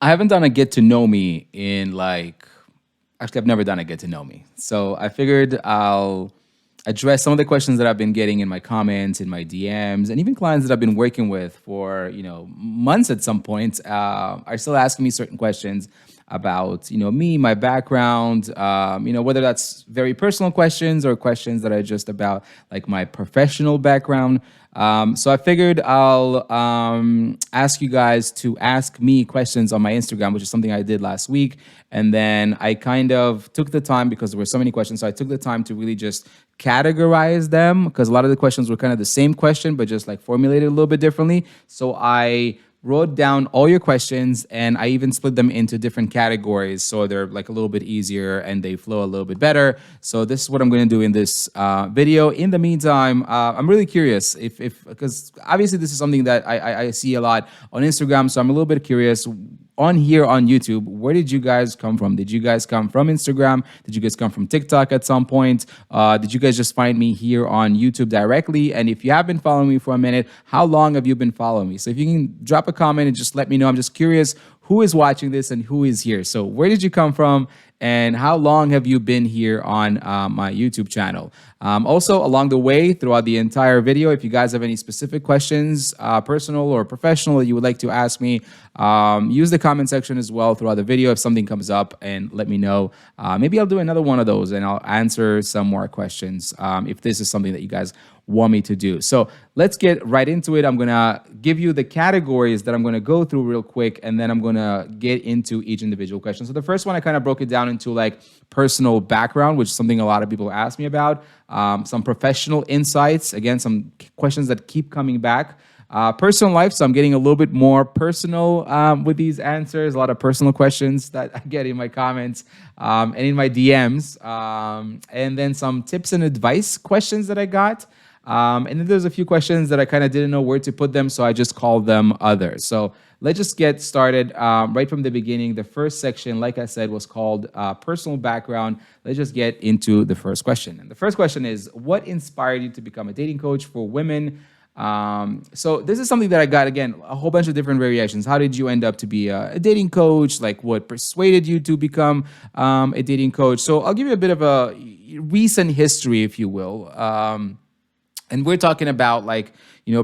I haven't done a get to know me in actually, I've never done a get to know me. So I figured I'll address some of the questions that I've been getting in my comments, in my DMs, and even clients that I've been working with for, months at some point are still asking me certain questions about, me, my background, whether that's very personal questions or questions that are just about like my professional background. So I figured I'll ask you guys to ask me questions on my Instagram, which is something I did last week. And then I kind of took the time because there were so many questions. So I took the time to really just categorize them because a lot of the questions were kind of the same question, but just like formulated a little bit differently. So I wrote down all your questions and I even split them into different categories so they're like a little bit easier and they flow a little bit better. So this is what I'm going to do in this video. In the meantime, I'm really curious if because obviously this is something that I see a lot on Instagram. So I'm a little bit curious on here on YouTube, where did you guys come from? Did you guys come from Instagram? Did you guys come from TikTok at some point? Did you guys just find me here on YouTube directly? And if you have been following me for a minute, how long have you been following me? So if you can drop a comment and just let me know. I'm just curious who is watching this and who is here. So where did you come from? And how long have you been here on my YouTube channel? Also, along the way, throughout the entire video, if you guys have any specific questions, personal or professional, that you would like to ask me, use the comment section as well throughout the video if something comes up and let me know. Maybe I'll do another one of those and I'll answer some more questions if this is something that you guys want me to do. So let's get right into it. I'm going to give you the categories that I'm going to go through real quick, and then I'm going to get into each individual question. So the first one, I kind of broke it down into like personal background, which is something a lot of people ask me about. Some professional insights, again, some questions that keep coming back. Personal life, so I'm getting a little bit more personal with these answers. A lot of personal questions that I get in my comments and in my DMs. And then some tips and advice questions that I got. And then there's a few questions that I kind of didn't know where to put them, so I just called them others. So let's just get started right from the beginning. The first section, like I said, was called personal background. Let's just get into the first question. And the first question is, what inspired you to become a dating coach for women? So this is something that I got, again, a whole bunch of different variations. How did you end up to be a dating coach? Like what persuaded you to become a dating coach? So I'll give you a bit of a recent history, if you will. And we're talking about like,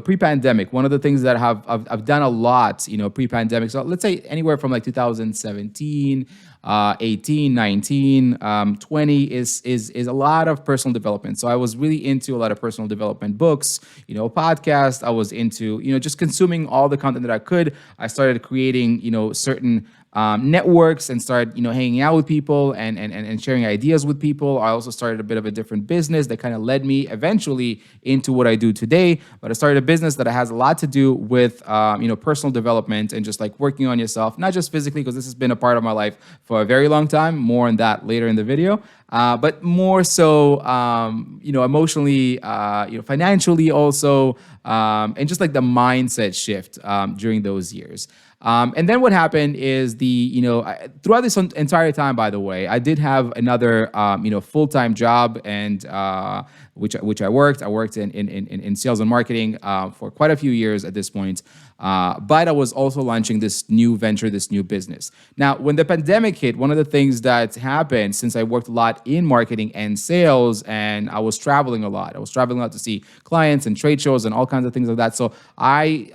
pre-pandemic. One of the things that I've done a lot, pre-pandemic. So let's say anywhere from like 2017, 18, 19, 20 is a lot of personal development. So I was really into a lot of personal development books, podcasts. I was into, just consuming all the content that I could. I started creating, certain networks and started, hanging out with people and sharing ideas with people. I also started a bit of a different business that kind of led me eventually into what I do today. But I started a business that has a lot to do with, personal development and just like working on yourself, not just physically, because this has been a part of my life for a very long time. More on that later in the video. But more so, emotionally, financially also, and just like the mindset shift during those years. And then what happened is throughout this entire time, by the way, I did have another, full-time job and which I worked. I worked in sales and marketing for quite a few years at this point. But I was also launching this new venture, this new business. Now, when the pandemic hit, one of the things that happened, since I worked a lot in marketing and sales, and I was traveling a lot. I was traveling a lot to see clients and trade shows and all kinds of things like that. So I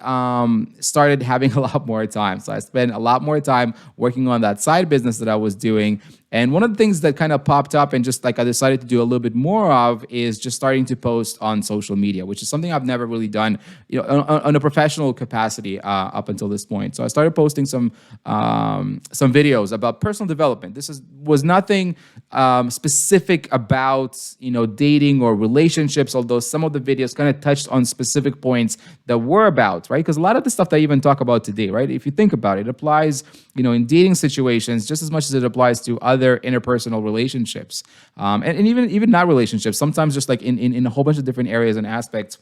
started having a lot more time. So I spent a lot more time working on that side business that I was doing. And one of the things that kind of popped up and just like I decided to do a little bit more of is just starting to post on social media, which is something I've never really done, on a professional capacity up until this point. So I started posting some videos about personal development. Was nothing specific about dating or relationships, although some of the videos kind of touched on specific points that were about, right? Because a lot of the stuff that I even talk about today, right? If you think about it, it applies in dating situations just as much as it applies to other interpersonal relationships, and even not relationships. Sometimes just like in a whole bunch of different areas and aspects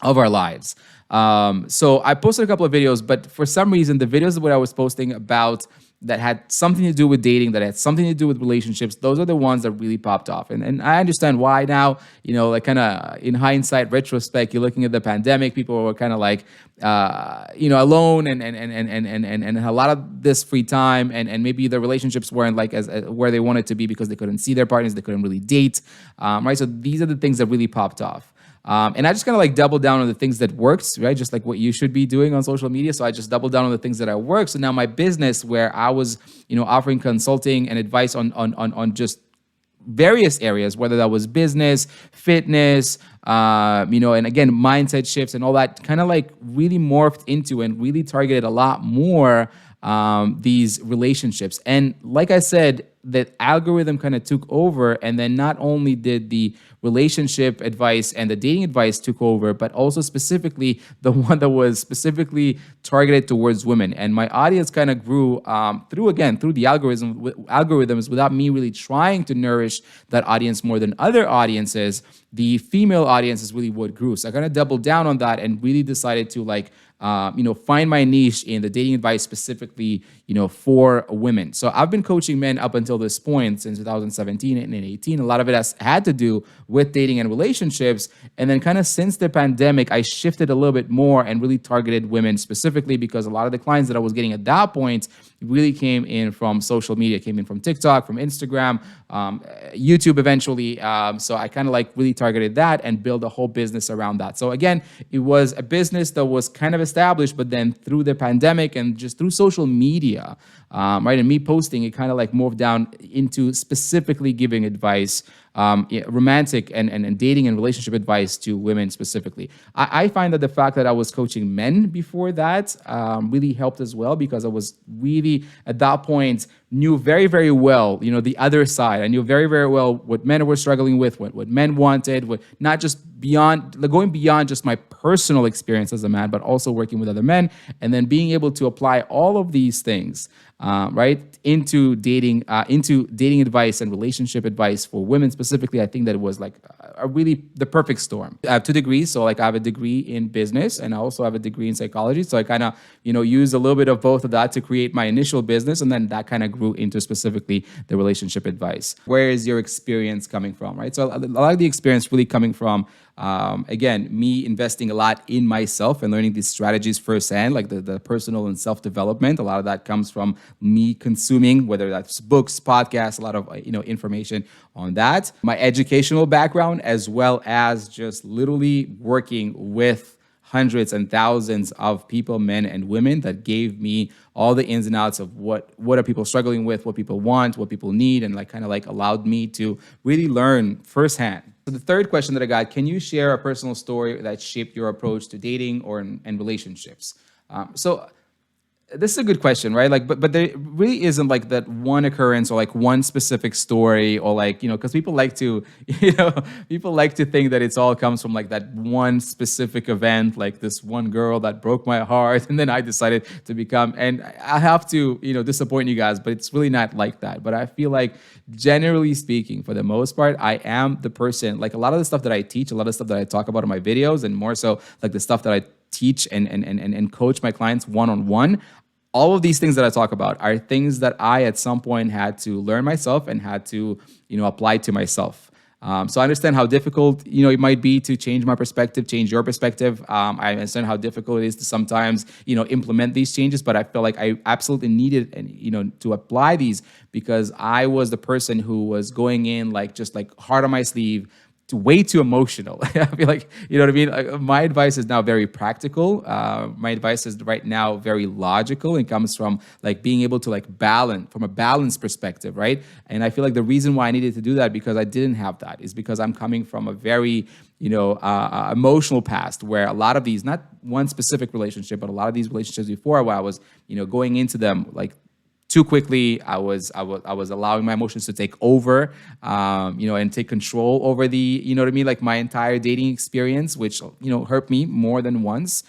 of our lives. So I posted a couple of videos, but for some reason, the videos that I was posting about that had something to do with dating, that had something to do with relationships, those are the ones that really popped off. And I understand why now, like kind of in hindsight, retrospect, you're looking at the pandemic, people were kind of like, alone and a lot of this free time, and maybe the relationships weren't like as where they wanted to be because they couldn't see their partners, they couldn't really date, right? So these are the things that really popped off. And I just kind of like doubled down on the things that works, right? Just like what you should be doing on social media. So I just doubled down on the things that I work. So now my business, where I was, offering consulting and advice on just various areas, whether that was business, fitness, and again, mindset shifts and all that, kind of like really morphed into and really targeted a lot more these relationships. And like I said, that algorithm kind of took over, and then not only did the relationship advice and the dating advice took over, but also specifically the one that was specifically targeted towards women. And my audience kind of grew through the algorithms without me really trying to nourish that audience more than other audiences. The female audience is really what grew. So I kind of doubled down on that and really decided to find my niche in the dating advice specifically, for women. So I've been coaching men up until this point since 2017 and 18. A lot of it has had to do with dating and relationships. And then kind of since the pandemic, I shifted a little bit more and really targeted women specifically because a lot of the clients that I was getting at that point really came in from social media, came in from TikTok, from Instagram, YouTube eventually. So I kind of like really targeted that and built a whole business around that. So again, it was a business that was kind of established, but then through the pandemic and just through social media, right, and me posting, it kind of like moved down into specifically giving advice, romantic and dating and relationship advice to women specifically. I find that the fact that I was coaching men before that really helped as well, because I was really at that point knew very, very well, the other side. I knew very, very well what men were struggling with, what men wanted, what not just going beyond just my personal experience as a man, but also working with other men, and then being able to apply all of these things, right, into dating advice and relationship advice for women specifically. I think that it was like a really the perfect storm. I have 2 degrees, so like I have a degree in business and I also have a degree in psychology. So I kind of, used a little bit of both of that to create my initial business, and then that kind of grew into specifically the relationship advice. Where is your experience coming from, right? So a lot of the experience really coming from, again, me investing a lot in myself and learning these strategies firsthand, like the personal and self-development. A lot of that comes from me consuming, whether that's books, podcasts, a lot of, information on that. My educational background, as well as just literally working with hundreds and thousands of people, men and women, that gave me all the ins and outs of what are people struggling with, what people want, what people need, and like kind of like allowed me to really learn firsthand. So the third question that I got: can you share a personal story that shaped your approach to dating and relationships? So this is a good question, right? Like, but there really isn't like that one occurrence or like one specific story, or like, because people like to, people like to think that it's all comes from like that one specific event, like this one girl that broke my heart, and then I decided to become. And I have to, disappoint you guys, but it's really not like that. But I feel like, generally speaking, for the most part, I am the person. Like a lot of the stuff that I teach, a lot of stuff that I talk about in my videos, and more so like the stuff that I teach and coach my clients one-on-one, all of these things that I talk about are things that I at some point had to learn myself and had to, apply to myself. So I understand how difficult, it might be to change my perspective, change your perspective. I understand how difficult it is to sometimes, implement these changes, but I feel like I absolutely needed, to apply these, because I was the person who was going in like just like hard on my sleeve, way too emotional. I feel like, you know what I mean? Like, my advice is now very practical. My advice is right now very logical. It comes from like being able to like balance from a balance perspective, right? And I feel like the reason why I needed to do that, because I didn't have that, is because I'm coming from a very, emotional past, where a lot of these, not one specific relationship, but a lot of these relationships before, where I was, going into them like too quickly. I was allowing my emotions to take over, and take control over the, like my entire dating experience, which, hurt me more than once,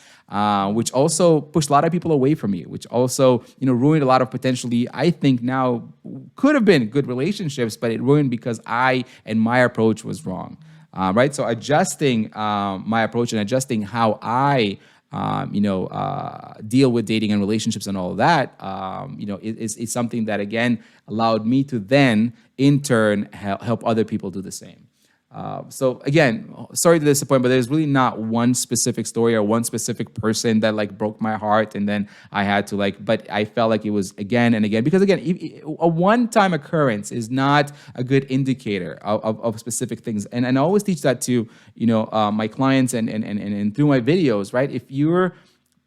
which also pushed a lot of people away from me, which also, ruined a lot of potentially, I think now could have been good relationships, but it ruined because I and my approach was wrong. Right. So adjusting my approach and adjusting how I deal with dating and relationships and all of that, is something that again allowed me to then in turn help other people do the same. So again, sorry to disappoint, but there's really not one specific story or one specific person that like broke my heart, and then I had to like. But I felt like it was again and again, because again, a one-time occurrence is not a good indicator of specific things. And I always teach that to my clients and through my videos, right? If you're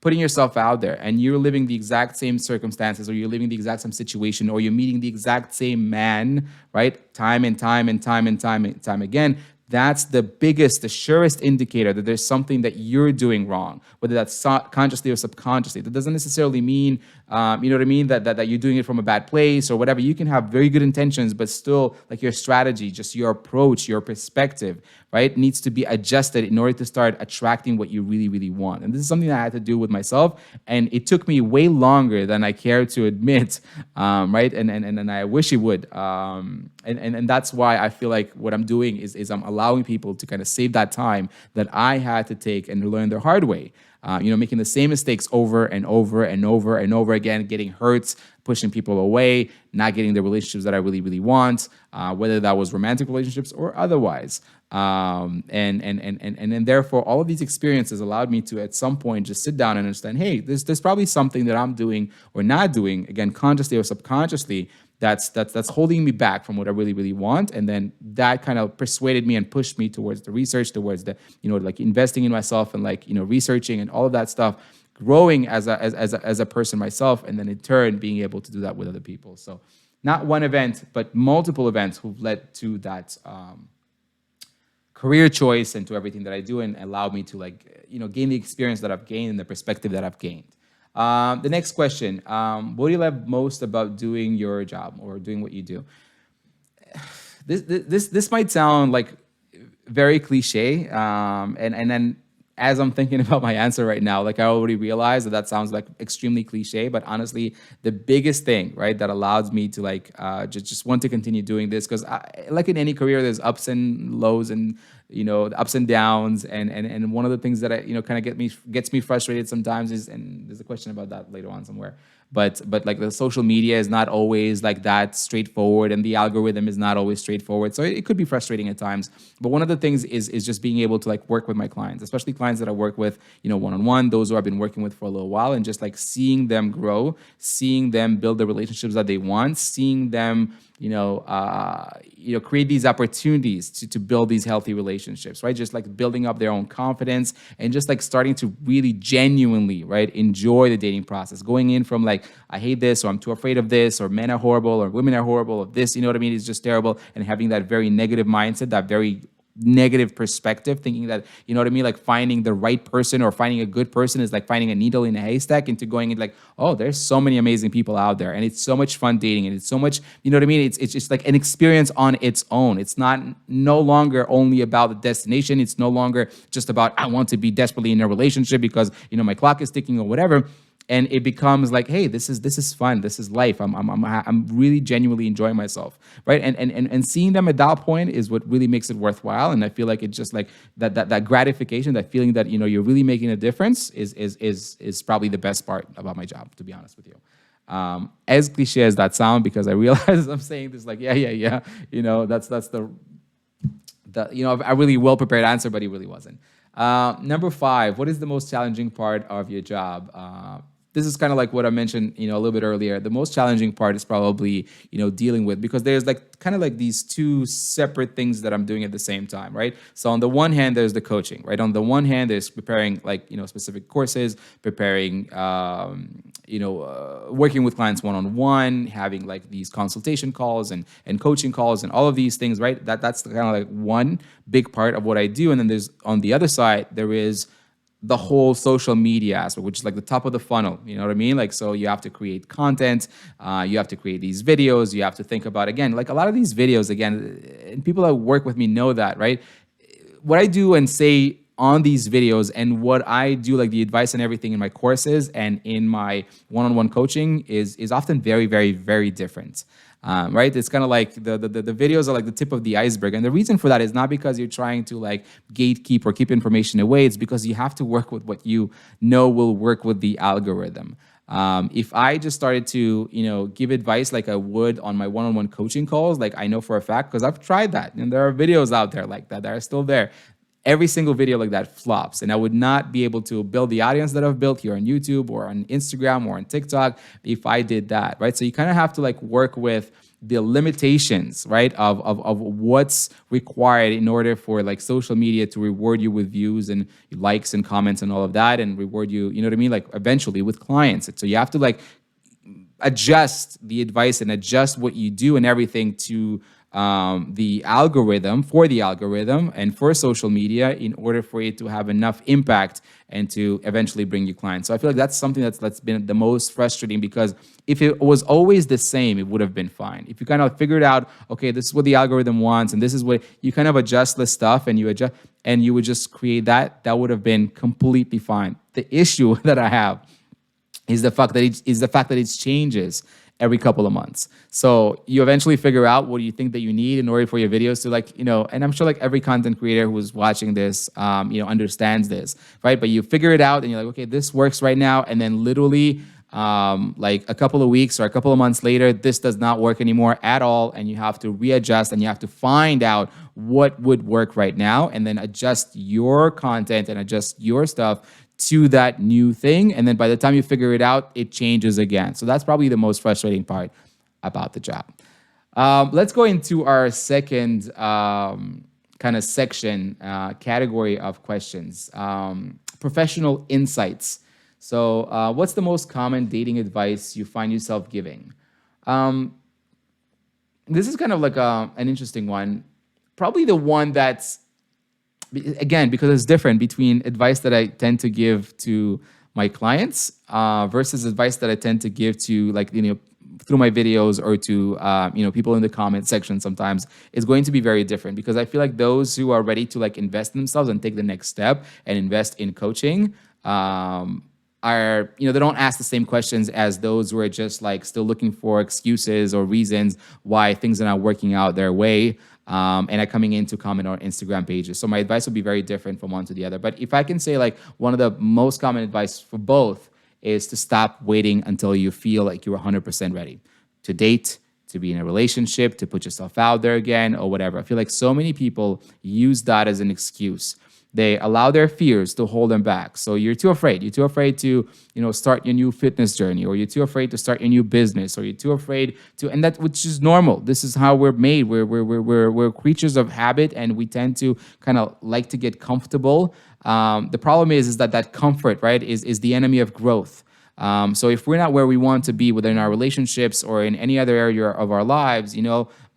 putting yourself out there and you're living the exact same circumstances, or you're living the exact same situation, or you're meeting the exact same man, right? Time and time and time and time and time again, that's the biggest, the surest indicator that there's something that you're doing wrong, whether that's consciously or subconsciously. That doesn't necessarily mean, you know what I mean, that you're doing it from a bad place or whatever. You can have very good intentions, but still, like your strategy, just your approach, your perspective, right, needs to be adjusted in order to start attracting what you really, really want. And this is something that I had to do with myself, and it took me way longer than I care to admit, right? And I wish it would. And that's why I feel like what I'm doing is I'm allowing people to kind of save that time that I had to take and learn the hard way. Making the same mistakes over and over and over and over again, getting hurt, pushing people away, not getting the relationships that I really, really want, whether that was romantic relationships or otherwise. And therefore, all of these experiences allowed me to, at some point, just sit down and understand, hey, there's probably something that I'm doing or not doing, again, consciously or subconsciously, that's holding me back from what I really, really want. And then that kind of persuaded me and pushed me towards the research, towards the, like investing in myself and like, researching and all of that stuff, growing as a person myself, and then in turn being able to do that with other people. So not one event, but multiple events who've led to that career choice and to everything that I do, and allowed me to like, gain the experience that I've gained and the perspective that I've gained. The next question, what do you love most about doing your job or doing what you do? This might sound like very cliche, and then as I'm thinking about my answer right now, like I already realized that sounds like extremely cliche, but honestly, the biggest thing, right, that allows me to like just want to continue doing this, because like in any career, there's ups and lows and the ups and downs, and one of the things that I kind of gets me frustrated sometimes is, and there's a question about that later on somewhere, but like the social media is not always like that straightforward, and the algorithm is not always straightforward, so it could be frustrating at times. But one of the things is just being able to like work with my clients, especially clients that I work with one-on-one, those who I've been working with for a little while, and just like seeing them grow, seeing them build the relationships that they want, seeing them create these opportunities to build these healthy relationships, right? Just like building up their own confidence and just like starting to really genuinely, right, enjoy the dating process. Going in from like, I hate this, or I'm too afraid of this, or men are horrible, or women are horrible, or this, you know what I mean? It's just terrible. And having that very negative mindset, that very negative perspective, thinking that, you know what I mean, like finding the right person or finding a good person is like finding a needle in a haystack, into going in like, oh, there's so many amazing people out there, and it's so much fun dating, and it's so much, you know what I mean, it's just like an experience on its own. It's no longer only about the destination. It's no longer just about, I want to be desperately in a relationship because my clock is ticking or whatever. And it becomes like, hey, this is fun. This is life. I'm really genuinely enjoying myself, right? And seeing them at that point is what really makes it worthwhile. And I feel like it's just like that gratification, that feeling that you're really making a difference is probably the best part about my job, to be honest with you. As cliche as that sound, because I realize I'm saying this like yeah, that's the a really well prepared answer, but it really wasn't. Number 5, what is the most challenging part of your job? This is kind of like what I mentioned, a little bit earlier. The most challenging part is probably, dealing with, because there's like kind of like these two separate things that I'm doing at the same time, right? So on the one hand, there's the coaching, right? On the one hand, there's preparing like, specific courses, preparing, working with clients one-on-one, having like these consultation calls and coaching calls and all of these things, right? That's kind of like one big part of what I do. And then there's, on the other side, there is the whole social media aspect, which is like the top of the funnel, you know what I mean? Like, so you have to create content, you have to create these videos, you have to think about, again, like a lot of these videos, again, and people that work with me know that, right? What I do and say on these videos and what I do, like the advice and everything in my courses and in my one-on-one coaching is often very, very, very different. Right? It's kind of like the videos are like the tip of the iceberg. And the reason for that is not because you're trying to like gatekeep or keep information away. It's because you have to work with what you know will work with the algorithm. If I just started to, give advice like I would on my one-on-one coaching calls, like I know for a fact, because I've tried that, and there are videos out there like that that are still there. Every single video like that flops, and I would not be able to build the audience that I've built here on YouTube or on Instagram or on TikTok if I did that, right? So you kind of have to like work with the limitations, right, of what's required in order for like social media to reward you with views and likes and comments and all of that, and reward you, you know what I mean, like eventually with clients. So you have to like adjust the advice and adjust what you do and everything to the algorithm, for the algorithm and for social media, in order for it to have enough impact and to eventually bring you clients. So I feel like that's something that's been the most frustrating, because if it was always the same, it would have been fine. If you kind of figured out, okay, this is what the algorithm wants and this is what you kind of adjust the stuff and you adjust and you would just create that would have been completely fine. The issue that I have is the fact that it changes every couple of months. So you eventually figure out what you think that you need in order for your videos to like, and I'm sure like every content creator who's watching this, understands this, right? But you figure it out and you're like, okay, this works right now. And then literally like a couple of weeks or a couple of months later, this does not work anymore at all. And you have to readjust and you have to find out what would work right now and then adjust your content and adjust your stuff to that new thing. And then by the time you figure it out, it changes again. So that's probably the most frustrating part about the job. Let's go into our second kind of section, category of questions. Professional insights. So what's the most common dating advice you find yourself giving? This is kind of like an interesting one. Probably the one that's, again, because it's different between advice that I tend to give to my clients versus advice that I tend to give to, like, through my videos or to, people in the comment section sometimes, is going to be very different, because I feel like those who are ready to like invest in themselves and take the next step and invest in coaching are, they don't ask the same questions as those who are just like still looking for excuses or reasons why things are not working out their way. And are coming in to comment on Instagram pages. So my advice would be very different from one to the other. But if I can say like one of the most common advice for both is to stop waiting until you feel like you're 100% ready to date, to be in a relationship, to put yourself out there again, or whatever. I feel like so many people use that as an excuse. They allow their fears to hold them back. So you're too afraid. You're too afraid to, start your new fitness journey, or you're too afraid to start your new business, or you're too afraid to, and that, which is normal. This is how we're made. We're creatures of habit, and we tend to kind of like to get comfortable. The problem is that comfort, right, is the enemy of growth. So if we're not where we want to be within our relationships or in any other area of our lives,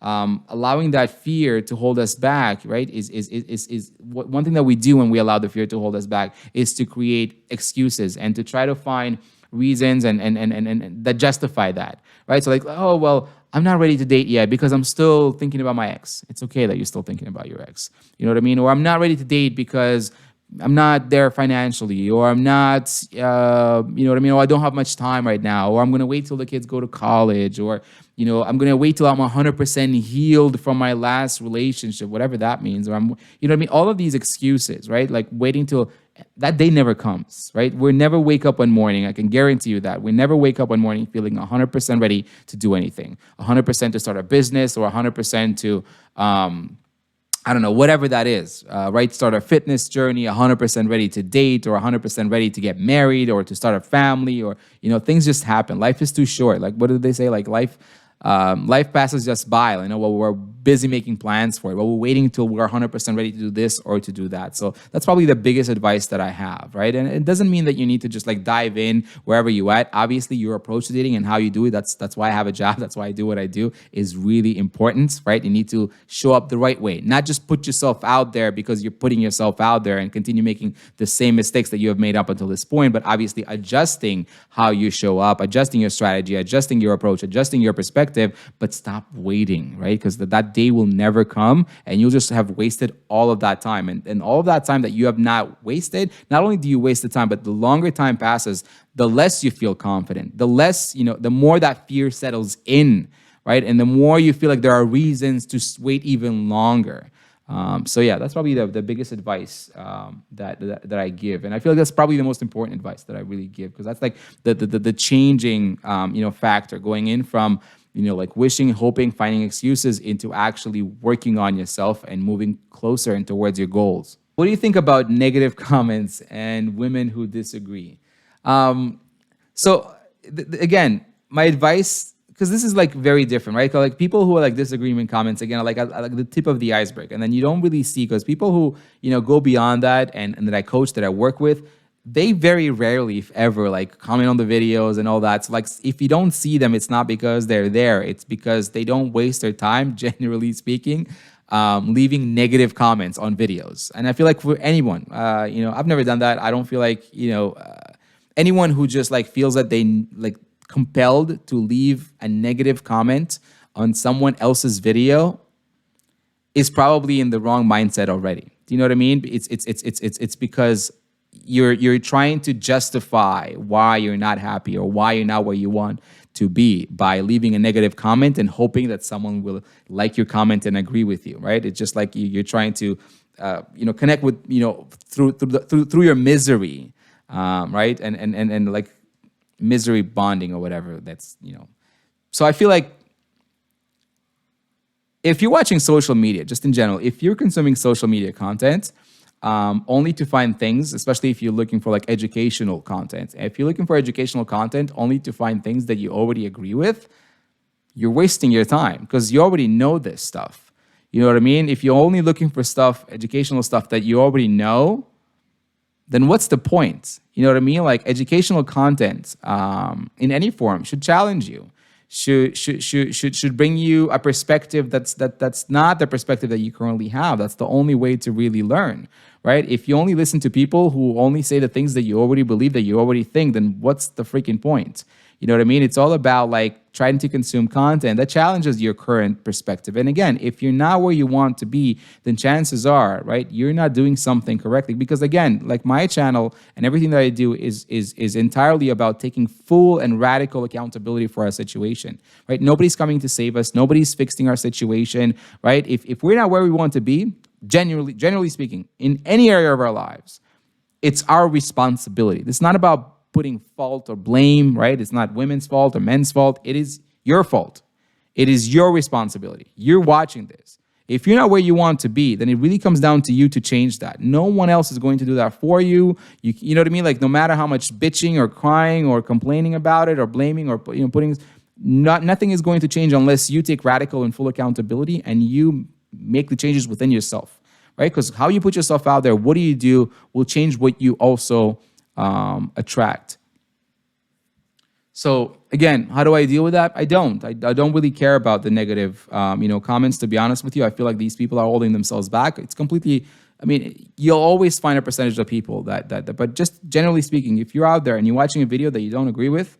allowing that fear to hold us back, right, is one thing that we do when we allow the fear to hold us back is to create excuses and to try to find reasons and that justify that, right? So like, oh, well, I'm not ready to date yet because I'm still thinking about my ex. It's okay that you're still thinking about your ex. You know what I mean? Or I'm not ready to date because I'm not there financially, or I'm not, you know what I mean? Or I don't have much time right now, or I'm going to wait till the kids go to college, or, I'm going to wait till I'm 100% healed from my last relationship, whatever that means. Or I'm, you know what I mean? All of these excuses, right? Like waiting till that day never comes, right? We never wake up one morning. I can guarantee you that. We never wake up one morning feeling 100% ready to do anything, 100% to start a business, or 100% to, I don't know, whatever that is, right? Start a fitness journey, 100% ready to date, or 100% ready to get married, or to start a family, or, things just happen. Life is too short. Like, what did they say? Like, life passes just by. While we're busy making plans for it, while we're waiting until we're 100% ready to do this or to do that. So that's probably the biggest advice that I have, right? And it doesn't mean that you need to just like dive in wherever you at. Obviously, your approach to dating and how you do it, that's why I have a job. That's why I do what I do, is really important, right? You need to show up the right way, not just put yourself out there because you're putting yourself out there and continue making the same mistakes that you have made up until this point, but obviously adjusting how you show up, adjusting your strategy, adjusting your approach, adjusting your perspective, but stop waiting, right? Because that day will never come, and you'll just have wasted all of that time. And all of that time that you have not wasted, not only do you waste the time, but the longer time passes, the less you feel confident, the less, the more that fear settles in, right? And the more you feel like there are reasons to wait even longer. So yeah, that's probably the biggest advice that I give, and I feel like that's probably the most important advice that I really give, because that's like the changing factor, going in from like wishing, hoping, finding excuses into actually working on yourself and moving closer and towards your goals. What do you think about negative comments and women who disagree? So again, my advice, because this is like very different, right? Like people who are like disagreement comments, again, I like the tip of the iceberg, and then you don't really see, because people who go beyond that and that I coach, that I work with, they very rarely, if ever, like comment on the videos and all that. So like if you don't see them, it's not because they're there, it's because they don't waste their time, generally speaking, leaving negative comments on videos. And I feel like for anyone, I've never done that. I don't feel like anyone who just like feels that they like compelled to leave a negative comment on someone else's video is probably in the wrong mindset already. Do you know what I mean? It's because you're trying to justify why you're not happy or why you're not where you want to be by leaving a negative comment and hoping that someone will like your comment and agree with you, right? It's just like you're trying to connect with through your misery, right? And like misery bonding or whatever. That's So I feel like if you're watching social media, just in general, if you're consuming social media content only to find things, especially if you're looking for like educational content, if you're looking for educational content only to find things that you already agree with, you're wasting your time, because you already know this stuff. You know what I mean? If you're only looking for stuff, educational stuff that you already know, then what's the point? You know what I mean? Like educational content in any form should challenge you, should bring you a perspective that's not the perspective that you currently have. That's the only way to really learn, right? If you only listen to people who only say the things that you already believe, that you already think, then what's the freaking point? You know what I mean? It's all about like trying to consume content that challenges your current perspective. And again, if you're not where you want to be, then chances are, right, you're not doing something correctly. Because again, like my channel and everything that I do is entirely about taking full and radical accountability for our situation, right? Nobody's coming to save us. Nobody's fixing our situation, right? If we're not where we want to be, generally speaking, in any area of our lives, it's our responsibility. It's not about putting fault or blame, right? It's not women's fault or men's fault. It is your fault. It is your responsibility. You're watching this. If you're not where you want to be, then it really comes down to you to change that. No one else is going to do that for you. You know what I mean? Like no matter how much bitching or crying or complaining about it or blaming or putting, nothing is going to change unless you take radical and full accountability and you make the changes within yourself, right? Because how you put yourself out there, what do you do, will change what you also attract. So again, how do I deal with that? I don't really care about the negative, comments. To be honest with you, I feel like these people are holding themselves back. It's completely. I mean, you'll always find a percentage of people that. But just generally speaking, if you're out there and you're watching a video that you don't agree with,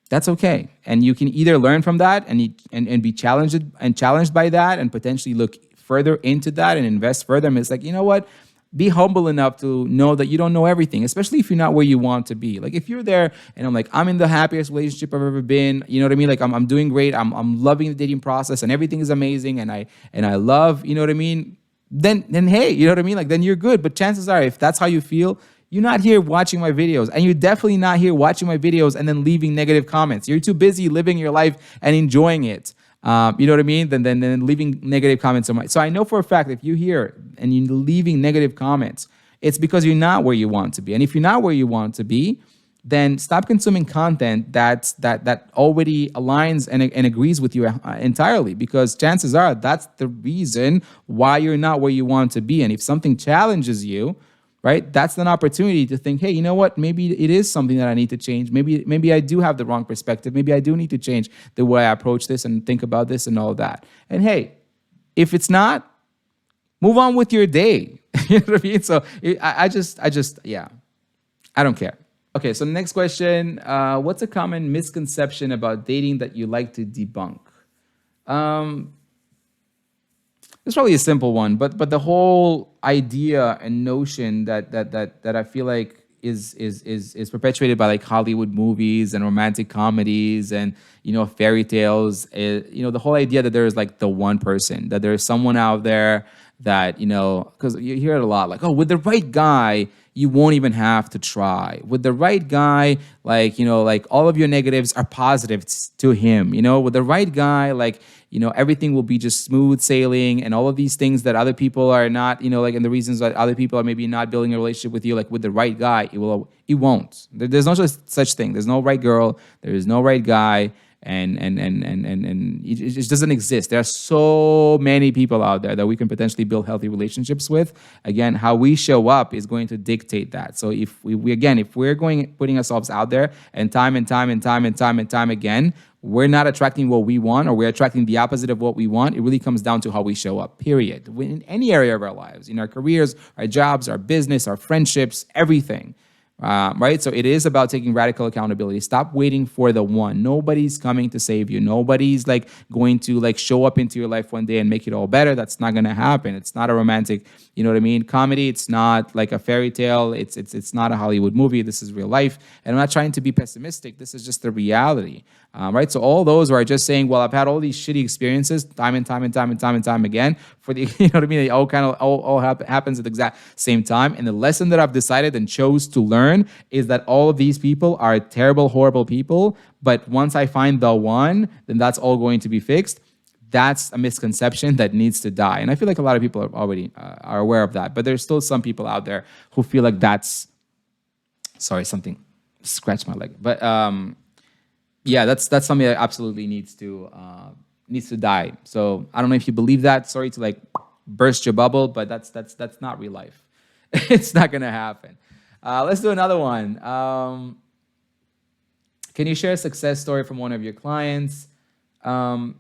that's okay, and you can either learn from that and be challenged by that, and potentially look further into that and invest further. And it's like, you know what? Be humble enough to know that you don't know everything, especially if you're not where you want to be. Like if you're there and I'm like, I'm in the happiest relationship I've ever been, you know what I mean? Like I'm doing great. I'm loving the dating process and everything is amazing. And I love, you know what I mean? Then hey, you know what I mean? Like then you're good. But chances are, if that's how you feel, you're not here watching my videos, and you're definitely not here watching my videos and then leaving negative comments. You're too busy living your life and enjoying it. You know what I mean? Then leaving negative comments on my. So I know for a fact, if you hear and you're leaving negative comments, it's because you're not where you want to be. And if you're not where you want to be, then stop consuming content that already aligns and agrees with you entirely. Because chances are that's the reason why you're not where you want to be. And if something challenges you, right, that's an opportunity to think, hey, you know what? Maybe it is something that I need to change. Maybe I do have the wrong perspective. Maybe I do need to change the way I approach this and think about this and all that. And hey, if it's not, move on with your day. You know what I mean? So I just, yeah, I don't care. Okay, so the next question, what's a common misconception about dating that you like to debunk? it's probably a simple one, but the whole idea and notion that I feel like is perpetuated by like Hollywood movies and romantic comedies and fairy tales. The whole idea that there is like the one person, that there is someone out there that because you hear it a lot, like, oh, with the right guy you won't even have to try. With the right guy, like, like all of your negatives are positives to him. With the right guy, like, everything will be just smooth sailing and all of these things that other people are not, like, and the reasons that other people are maybe not building a relationship with you, like with the right guy, it won't. There's no such thing. There's no right girl. There is no right guy. And it just doesn't exist. There are so many people out there that we can potentially build healthy relationships with. Again, how we show up is going to dictate that. So if if we're putting ourselves out there and time and time and time and time and time again, we're not attracting what we want, or we're attracting the opposite of what we want. It really comes down to how we show up, period. In any area of our lives, in our careers, our jobs, our business, our friendships, everything. Right? So it is about taking radical accountability. Stop waiting for the one. Nobody's coming to save you. Nobody's like going to like show up into your life one day and make it all better. That's not going to happen. It's not a romantic, you know what I mean? Comedy. It's not like a fairy tale. It's not a Hollywood movie. This is real life. And I'm not trying to be pessimistic. This is just the reality. Right? So all those are just saying, well, I've had all these shitty experiences time and time and time and time and time again for the, you know what I mean? It all kind of all happens at the exact same time. And the lesson that I've decided and chose to learn is that all of these people are terrible, horrible people. But once I find the one, then that's all going to be fixed. That's a misconception that needs to die. And I feel like a lot of people are already are aware of that. But there's still some people out there who feel like that's, sorry, something scratched my leg. But yeah, that's something that absolutely needs to die. So I don't know if you believe that. Sorry to like burst your bubble, but that's not real life. It's not gonna happen. Let's do another one. Can you share a success story from one of your clients? Okay.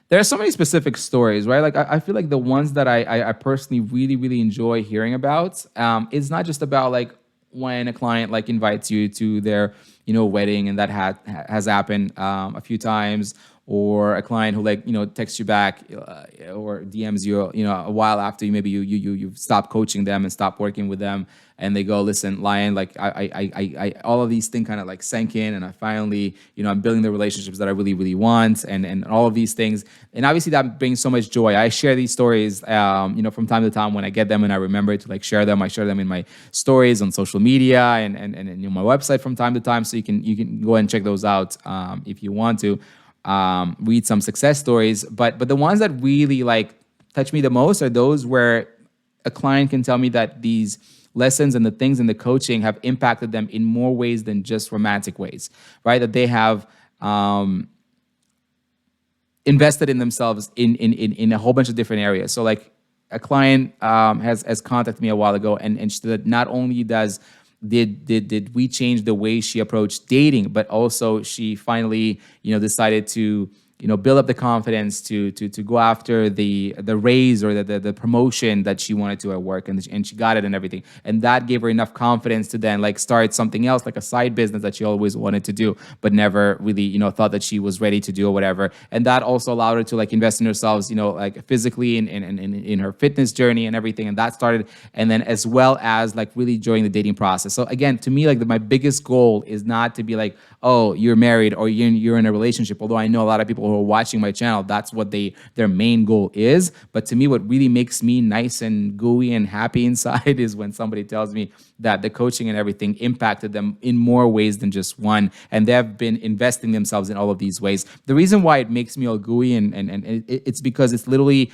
There are so many specific stories, right? Like I feel like the ones that I personally really, really enjoy hearing about is not just about like when a client like invites you to their, wedding, and that has happened a few times, or a client who like, texts you back or DMs you, a while after you've stopped coaching them and stopped working with them, and they go, listen, Lion, like I all of these things kind of like sank in, and I finally, I'm building the relationships that I really, really want, and all of these things. And obviously that brings so much joy. I share these stories, from time to time when I get them and I remember to like share them. I share them in my stories on social media and my website from time to time. So you can go and check those out if you want to read some success stories. But the ones that really like touch me the most are those where a client can tell me that these lessons and the things in the coaching have impacted them in more ways than just romantic ways, right? That they have invested in themselves in a whole bunch of different areas. So like a client has contacted me a while ago, and she said not only did we change the way she approached dating, but also she finally decided to build up the confidence to go after the raise or the promotion that she wanted to at work, and she got it and everything, and that gave her enough confidence to then like start something else, like a side business that she always wanted to do but never really thought that she was ready to do or whatever. And that also allowed her to like invest in herself, like physically in her fitness journey and everything, and that started, and then as well as like really enjoying the dating process. So again, to me, like my biggest goal is not to be like, oh, you're married or you're in a relationship, although I know a lot of people who are watching my channel, that's what their main goal is. But to me, what really makes me nice and gooey and happy inside is when somebody tells me that the coaching and everything impacted them in more ways than just one, and they have been investing themselves in all of these ways. The reason why it makes me all gooey and it's because it's literally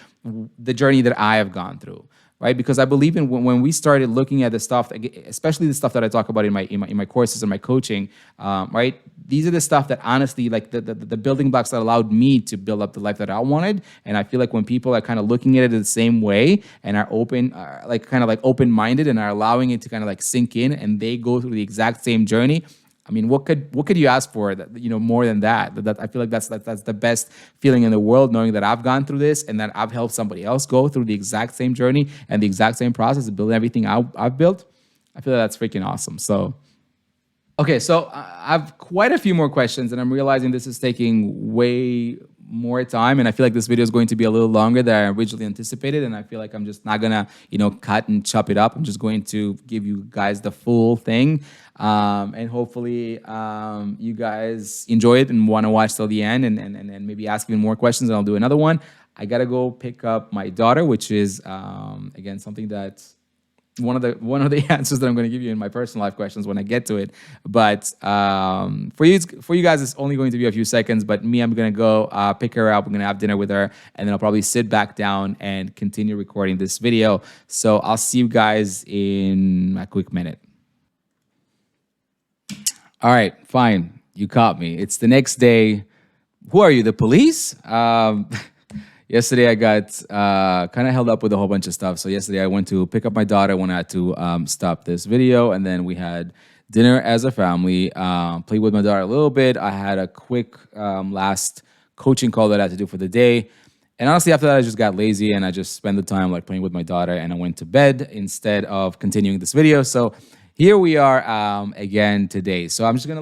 the journey that I have gone through. Right? Because I believe in when we started looking at the stuff, especially the stuff that I talk about in my courses and my coaching, right? These are the stuff that honestly, like the building blocks that allowed me to build up the life that I wanted. And I feel like when people are kind of looking at it the same way and are open, like kind of like open-minded and are allowing it to kind of like sink in, and they go through the exact same journey, I mean, what could you ask for that, more than that? That I feel like that's the best feeling in the world, knowing that I've gone through this and that I've helped somebody else go through the exact same journey and the exact same process of building everything I've built. I feel like that's freaking awesome. So, Okay, so I have quite a few more questions, and I'm realizing this is taking way more time, and I feel like this video is going to be a little longer than I originally anticipated, and I feel like I'm just not gonna, cut and chop it up. I'm just going to give you guys the full thing, and hopefully you guys enjoy it and want to watch till the end, and maybe ask even more questions, and I'll do another one. I gotta go pick up my daughter, which is again something that one of the answers that I'm going to give you in my personal life questions when I get to it. But for you guys, it's only going to be a few seconds. But me, I'm going to go pick her up. We're going to have dinner with her, and then I'll probably sit back down and continue recording this video. So I'll see you guys in a quick minute. All right, fine. You caught me. It's the next day. Who are you? The police? Yesterday, I got kind of held up with a whole bunch of stuff. So yesterday, I went to pick up my daughter when I had to stop this video. And then we had dinner as a family, played with my daughter a little bit. I had a quick last coaching call that I had to do for the day. And honestly, after that, I just got lazy and I just spent the time like playing with my daughter, and I went to bed instead of continuing this video. So here we are again today. So I'm just gonna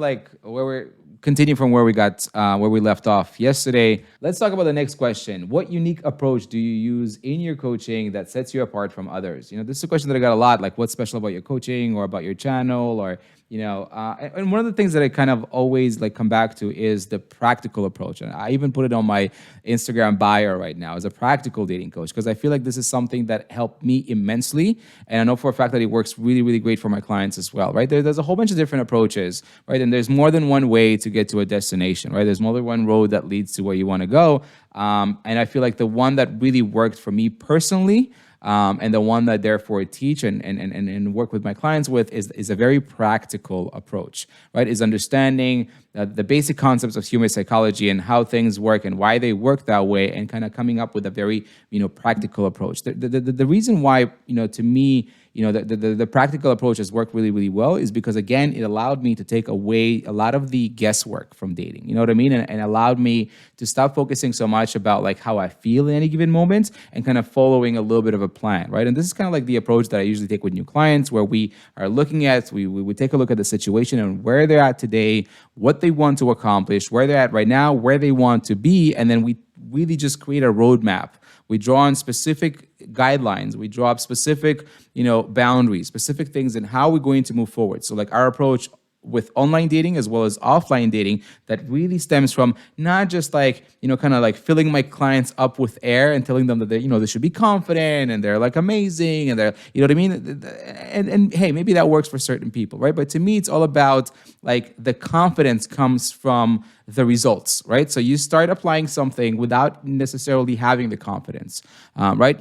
continue from where we left off yesterday. Let's talk about the next question. What unique approach do you use in your coaching that sets you apart from others? This is a question that I got a lot, like what's special about your coaching or about your channel, or and one of the things that I kind of always like come back to is the practical approach. And I even put it on my Instagram bio right now as a practical dating coach, because I feel like this is something that helped me immensely. And I know for a fact that it works really, really great for my clients as well, right? There's a whole bunch of different approaches, right? And there's more than one way to get to a destination, right? There's more than one road that leads to where you want to go. And I feel like the one that really worked for me personally, and the one that therefore I teach and work with my clients with is a very practical approach, right? Is understanding the basic concepts of human psychology and how things work and why they work that way, and kind of coming up with a very, practical approach. The reason why, to me, the practical approach has worked really, really well is because, again, it allowed me to take away a lot of the guesswork from dating. You know what I mean? And allowed me to stop focusing so much about like how I feel in any given moment and kind of following a little bit of a plan, right? And this is kind of like the approach that I usually take with new clients, where we are looking at, we would take a look at the situation and where they're at today, what they want to accomplish, where they're at right now, where they want to be, and then we really just create a roadmap. We draw on specific guidelines. We draw up specific, boundaries, specific things, and how we're going to move forward. So like our approach with online dating as well as offline dating, that really stems from not just like, kind of like filling my clients up with air and telling them that they should be confident and they're like amazing and they're, you know what I mean? And hey, maybe that works for certain people, right? But to me, it's all about like the confidence comes from the results, right? So you start applying something without necessarily having the confidence, right?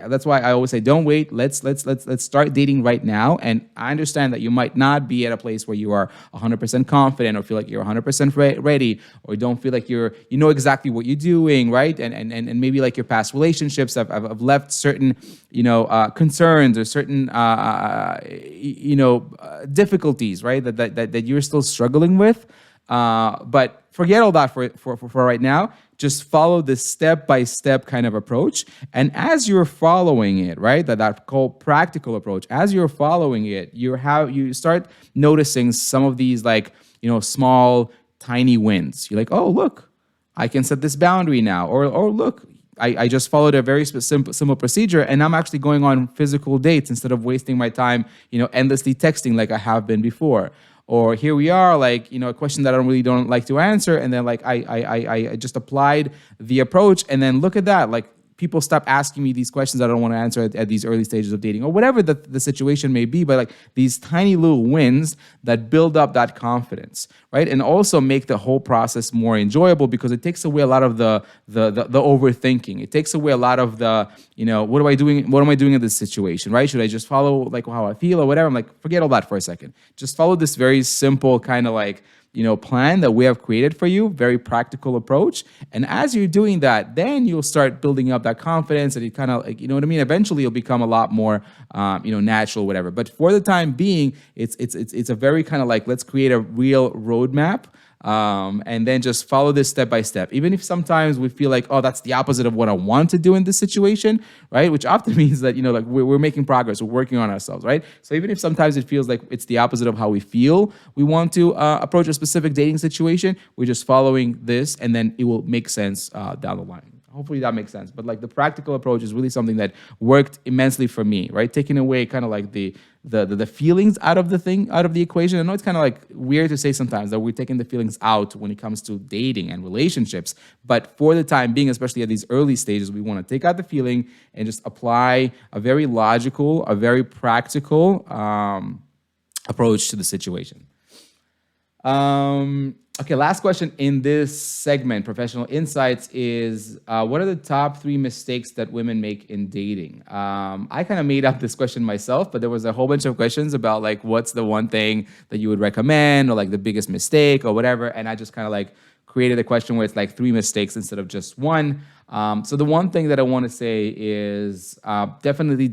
That's why I always say, don't wait. Let's start dating right now. And I understand that you might not be at a place where you are 100% confident or feel like you're 100% ready, or don't feel like you know exactly what you're doing, right? And maybe like your past relationships have left certain, concerns or certain, difficulties, right? That you're still struggling with. But forget all that for right now. Just follow this step-by-step kind of approach. And as you're following it, right, that called practical approach, as you're following it, you start noticing some of these like, small, tiny wins. You're like, oh, look, I can set this boundary now. Or look, I just followed a very simple procedure, and I'm actually going on physical dates instead of wasting my time, endlessly texting like I have been before. Or here we are, like, a question that I don't like to answer. And then like, I just applied the approach, and then look at that. Like, people stop asking me these questions I don't want to answer at these early stages of dating, or whatever the situation may be. But like these tiny little wins that build up that confidence, right? And also make the whole process more enjoyable, because it takes away a lot of the overthinking. It takes away a lot of the, what am I doing in this situation, right? Should I just follow like how I feel or whatever? I'm like, forget all that for a second. Just follow this very simple kind of like, plan that we have created for you, very practical approach. And as you're doing that, then you'll start building up that confidence, and it kind of like, eventually you'll become a lot more, natural, whatever. But for the time being, it's a very kind of like, let's create a real roadmap and then just follow this step by step. Even if sometimes we feel like, oh, that's the opposite of what I want to do in this situation, right? Which often means that, like we're making progress, we're working on ourselves, right? So even if sometimes it feels like it's the opposite of how we feel we want to approach a specific dating situation, we're just following this, and then it will make sense down the line. Hopefully that makes sense. But like the practical approach is really something that worked immensely for me, right? Taking away kind of like the feelings out of the equation. I know it's kind of like weird to say sometimes that we're taking the feelings out when it comes to dating and relationships, but for the time being, especially at these early stages, we want to take out the feeling and just apply a very logical, a very practical approach to the situation. Okay, last question in this segment, professional insights, is what are the top 3 mistakes that women make in dating? I kind of made up this question myself, but there was a whole bunch of questions about like what's the one thing that you would recommend, or like the biggest mistake or whatever, and I just kind of like created a question where it's like 3 mistakes instead of just one. So the one thing that I want to say is definitely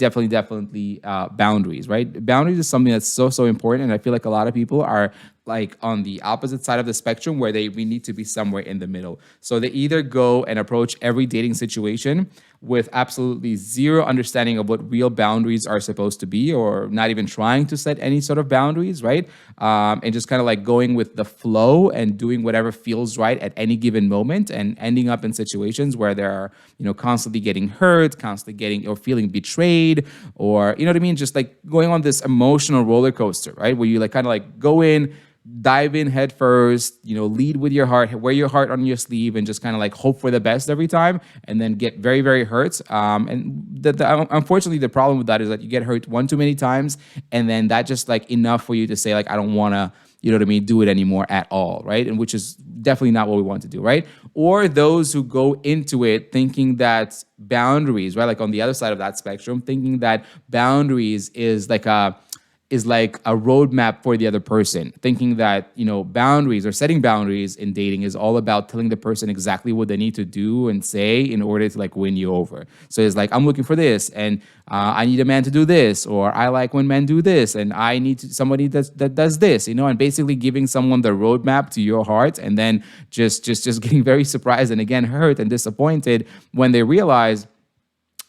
boundaries, right? Boundaries is something that's so important, and I feel like a lot of people are like on the opposite side of the spectrum where we need to be somewhere in the middle. So they either go and approach every dating situation with absolutely zero understanding of what real boundaries are supposed to be, or not even trying to set any sort of boundaries, right? And just kind of like going with the flow and doing whatever feels right at any given moment, and ending up in situations where they're, constantly getting hurt, constantly getting or feeling betrayed, or, you know what I mean? Just like going on this emotional roller coaster, right? Where you like kind of like go in, dive in head first, lead with your heart, wear your heart on your sleeve, and just kind of like hope for the best every time, and then get very, very hurt. Unfortunately, the problem with that is that you get hurt one too many times, and then that just like enough for you to say like, I don't want to, you know what I mean, do it anymore at all, right? And which is definitely not what we want to do, right? Or those who go into it thinking that boundaries, right, like on the other side of that spectrum, thinking that boundaries is like a roadmap for the other person, thinking that, boundaries or setting boundaries in dating is all about telling the person exactly what they need to do and say in order to like win you over. So it's like, I'm looking for this, and I need a man to do this, or I like when men do this, and I need somebody that does this, and basically giving someone the roadmap to your heart, and then just getting very surprised and again hurt and disappointed when they realize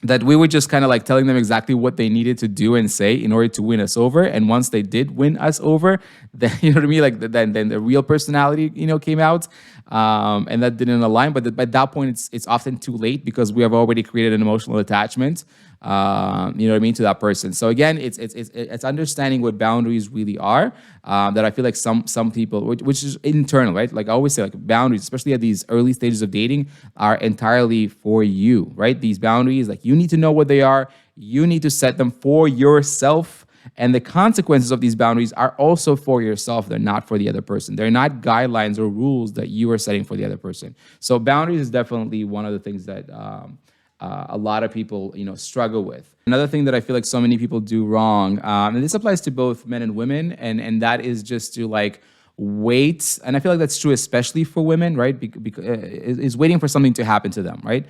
that we were just kind of like telling them exactly what they needed to do and say in order to win us over. And once they did win us over, then, you know what I mean? Like then the real personality, came out, and that didn't align. But by that point, it's often too late because we have already created an emotional attachment, you know what I mean, to that person. So again, it's understanding what boundaries really are, that I feel like some people, which is internal, right? Like I always say, like boundaries, especially at these early stages of dating, are entirely for you, right? These boundaries, like you need to know what they are. You need to set them for yourself. And the consequences of these boundaries are also for yourself. They're not for the other person. They're not guidelines or rules that you are setting for the other person. So boundaries is definitely one of the things that a lot of people, struggle with. Another thing that I feel like so many people do wrong, and this applies to both men and women, and that is just to like wait. And I feel like that's true especially for women, right? Because is waiting for something to happen to them, right?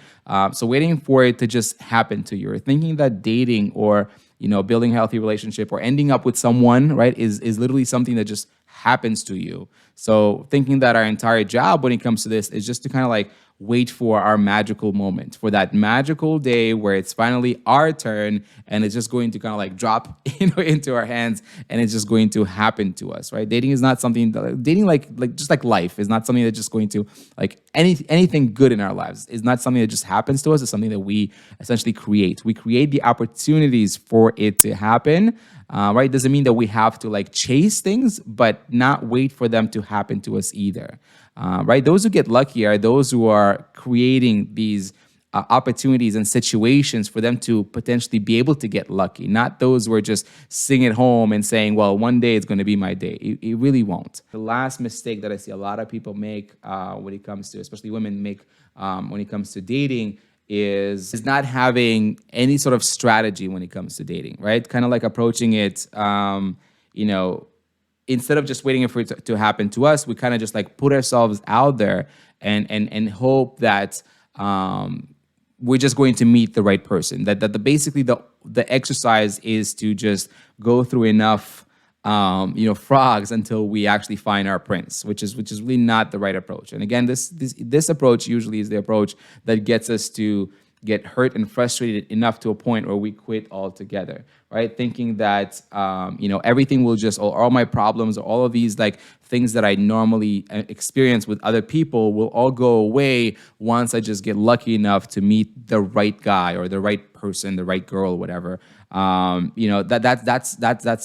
So waiting for it to just happen to you, or thinking that dating or building a healthy relationship or ending up with someone, right, is literally something that just happens to you. So thinking that our entire job when it comes to this is just to kind of like wait for our magical moment, for that magical day where it's finally our turn and it's just going to kind of like drop into our hands and it's just going to happen to us, right? Dating is not something that, dating like just like life is not something that's just going to like anything good in our lives is not something that just happens to us. It's something that we essentially create. We create the opportunities for it to happen. Right? Doesn't mean that we have to like chase things, but not wait for them to happen to us either. Right? Those who get lucky are those who are creating these opportunities and situations for them to potentially be able to get lucky, not those who are just sitting at home and saying, well, one day it's going to be my day. It really won't. The last mistake that I see a lot of people make when it comes to, especially women make when it comes to dating, is not having any sort of strategy when it comes to dating, right? Kind of like approaching it, instead of just waiting for it to happen to us, we kind of just like put ourselves out there and hope that we're just going to meet the right person. Basically the exercise is to just go through enough frogs until we actually find our prince, which is really not the right approach. And again, this approach usually is the approach that gets us to get hurt and frustrated enough to a point where we quit altogether, right? Thinking that everything will just, all my problems, or all of these like things that I normally experience with other people will all go away once I just get lucky enough to meet the right guy or the right person, the right girl, whatever. That's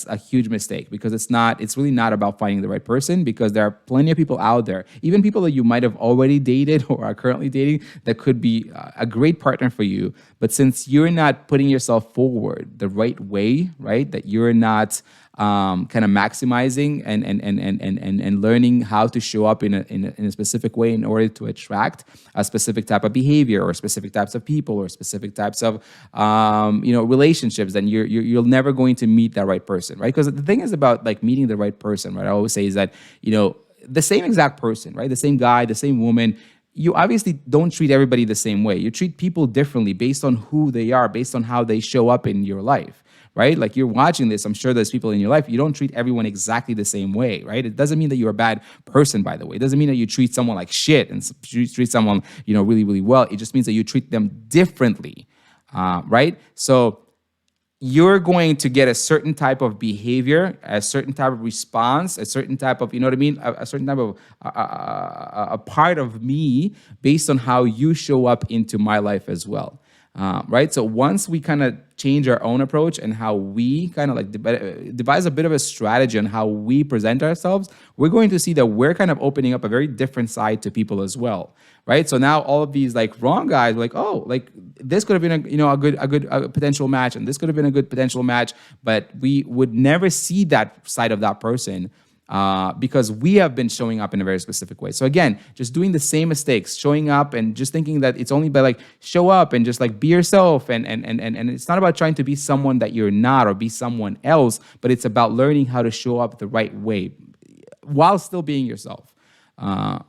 a huge mistake, because it's really not about finding the right person, because there are plenty of people out there, even people that you might have already dated or are currently dating, that could be a great partner for you. But since you're not putting yourself forward the right way, right, that you're not kind of maximizing and learning how to show up in a specific way in order to attract a specific type of behavior or specific types of people or specific types of relationships, then you're never going to meet that right person, right? Because the thing is about like meeting the right person, right? I always say is that the same exact person, right? The same guy, the same woman. You obviously don't treat everybody the same way. You treat people differently based on who they are, based on how they show up in your life, right? Like, you're watching this, I'm sure there's people in your life, you don't treat everyone exactly the same way, right? It doesn't mean that you're a bad person, by the way. It doesn't mean that you treat someone like shit and you treat someone, really, really well. It just means that you treat them differently, right? So you're going to get a certain type of behavior, a certain type of response, a certain type of, you know what I mean, a certain type of a part of me based on how you show up into my life as well. Right? So once we kind of change our own approach and how we kind of like devise a bit of a strategy on how we present ourselves, we're going to see that we're kind of opening up a very different side to people as well. Right? So now all of these like wrong guys, like, oh, like this could have been a potential match, and this could have been a good potential match, but we would never see that side of that person because we have been showing up in a very specific way. So again, just doing the same mistakes, showing up and just thinking that it's only by like show up and just like be yourself. And it's not about trying to be someone that you're not or be someone else, but it's about learning how to show up the right way while still being yourself.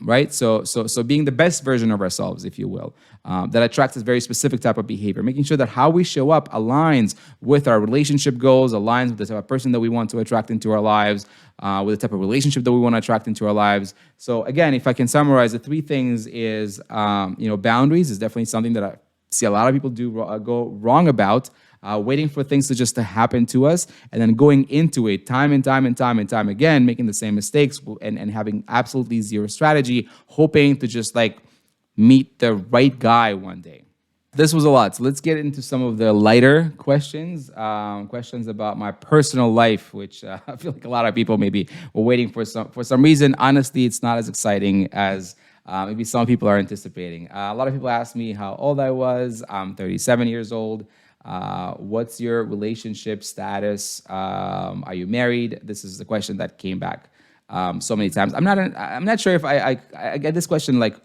Right? So being the best version of ourselves, if you will, that attracts a very specific type of behavior, making sure that how we show up aligns with our relationship goals, aligns with the type of person that we want to attract into our lives, with the type of relationship that we want to attract into our lives. So again, if I can summarize the three things is, boundaries is definitely something that I see a lot of people go wrong about. Waiting for things to happen to us, and then going into it time and time again, making the same mistakes and having absolutely zero strategy, hoping to just like meet the right guy one day. This was a lot. So let's get into some of the lighter questions. Questions about my personal life, which I feel like a lot of people maybe were waiting for some reason. Honestly, it's not as exciting as maybe some people are anticipating. A lot of people ask me how old I was. I'm 37 years old. What's your relationship status? Are you married? This is the question that came back so many times. I'm not sure if I get this question like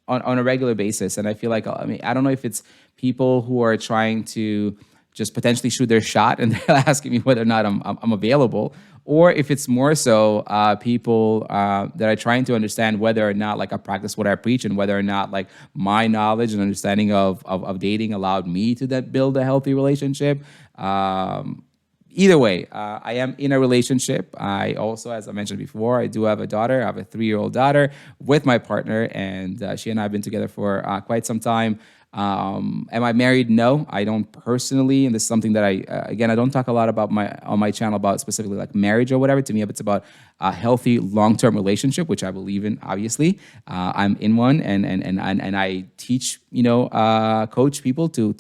on a regular basis, and I feel like I don't know if it's people who are trying to just potentially shoot their shot and they're asking me whether or not I'm available, or if it's more so people that are trying to understand whether or not like I practice what I preach, and whether or not like my knowledge and understanding of dating allowed me to build a healthy relationship. Either way, I am in a relationship. I also, as I mentioned before, I do have a daughter. I have a 3-year-old daughter with my partner, and she and I have been together for quite some time. Am I married? No, I don't personally. And this is something that I don't talk a lot about on my channel about specifically like marriage or whatever. To me, it's about a healthy long-term relationship, which I believe in. Obviously, I'm in one, and I teach, coach people to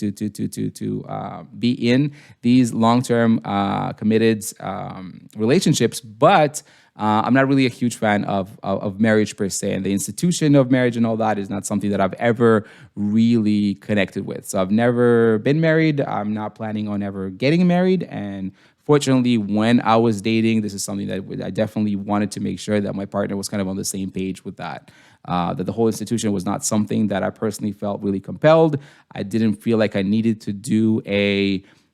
be in these long-term committed relationships, but. I'm not really a huge fan of marriage per se, and the institution of marriage and all that is not something that I've ever really connected with. So I've never been married. I'm not planning on ever getting married. And fortunately, when I was dating, this is something that I definitely wanted to make sure that my partner was kind of on the same page with that. That the whole institution was not something that I personally felt really compelled. I didn't feel like I needed to do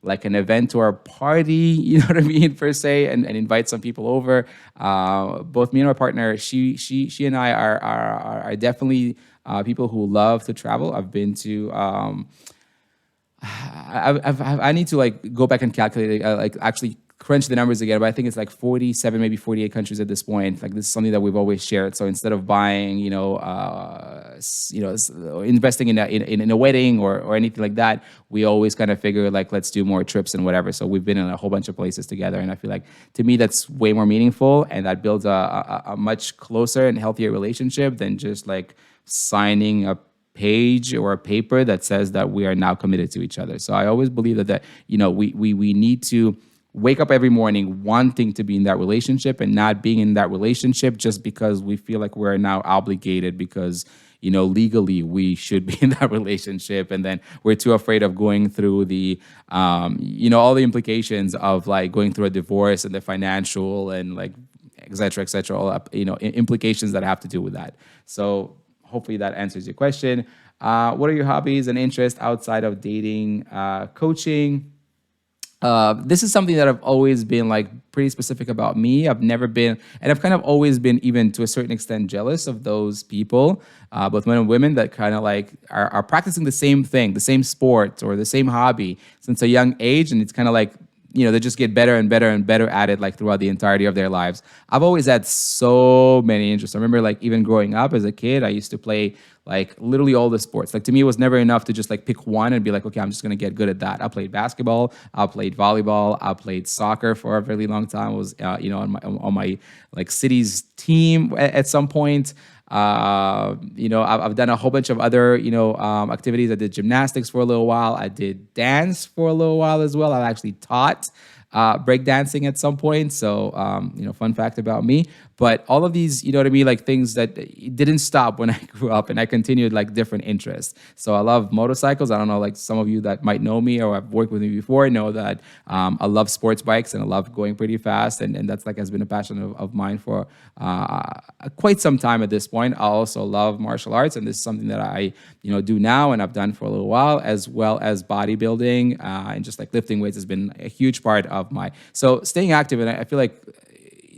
like an event or a party, you know what I mean, per se, and invite some people over. Both me and my partner, she and I are definitely people who love to travel. I've been to. I need to like go back and calculate, like actually crunch the numbers again, but I think it's like 47, maybe 48 countries at this point. Like this is something that we've always shared. So instead of buying, investing in a wedding or anything like that, we always kind of figure like let's do more trips and whatever. So we've been in a whole bunch of places together, and I feel like to me that's way more meaningful, and that builds a much closer and healthier relationship than just like signing a page or a paper that says that we are now committed to each other. So I always believe that we need to wake up every morning wanting to be in that relationship and not being in that relationship just because we feel like we're now obligated because legally we should be in that relationship, and then we're too afraid of going through the all the implications of like going through a divorce and the financial and like et cetera, all up, implications that have to do with that. So hopefully that answers your question. What are your hobbies and interests outside of dating, coaching? This is something that I've always been like pretty specific about me. I've never been, and I've kind of always been, even to a certain extent, jealous of those people, both men and women, that kind of like are practicing the same thing, the same sport or the same hobby since a young age. And it's kind of like, they just get better and better and better at it like throughout the entirety of their lives. I've always had so many interests. I remember like even growing up as a kid, I used to play like literally all the sports. Like to me, it was never enough to just like pick one and be like, okay, I'm just gonna get good at that. I played basketball, I played volleyball, I played soccer for a really long time. I was on my like city's team at some point. I've done a whole bunch of other, activities. I did gymnastics for a little while. I did dance for a little while as well. I actually taught breakdancing at some point. So, fun fact about me. But all of these, you know what I mean, like things that didn't stop when I grew up, and I continued like different interests. So I love motorcycles. I don't know, like some of you that might know me or have worked with me before know that I love sports bikes and I love going pretty fast. And that's like has been a passion of mine for quite some time at this point. I also love martial arts, and this is something that I, do now and I've done for a little while, as well as bodybuilding and just like lifting weights has been a huge part of my, so staying active. And I feel like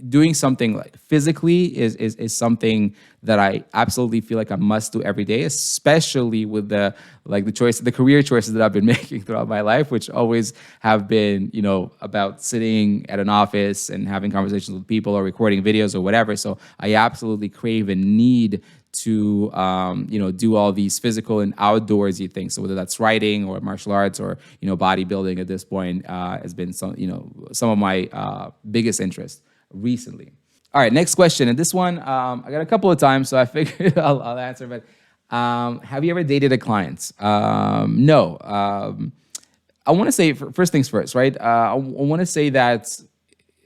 doing something like physically is something that I absolutely feel like I must do every day, especially with the career choices that I've been making throughout my life, which always have been, about sitting at an office and having conversations with people or recording videos or whatever. So I absolutely crave and need to do all these physical and outdoorsy things. So whether that's writing or martial arts or bodybuilding at this point has been some of my biggest interests recently. All right, next question. And this one, I got a couple of times, so I figured I'll answer. But have you ever dated a client? No. I want to say, first things first, right? I want to say that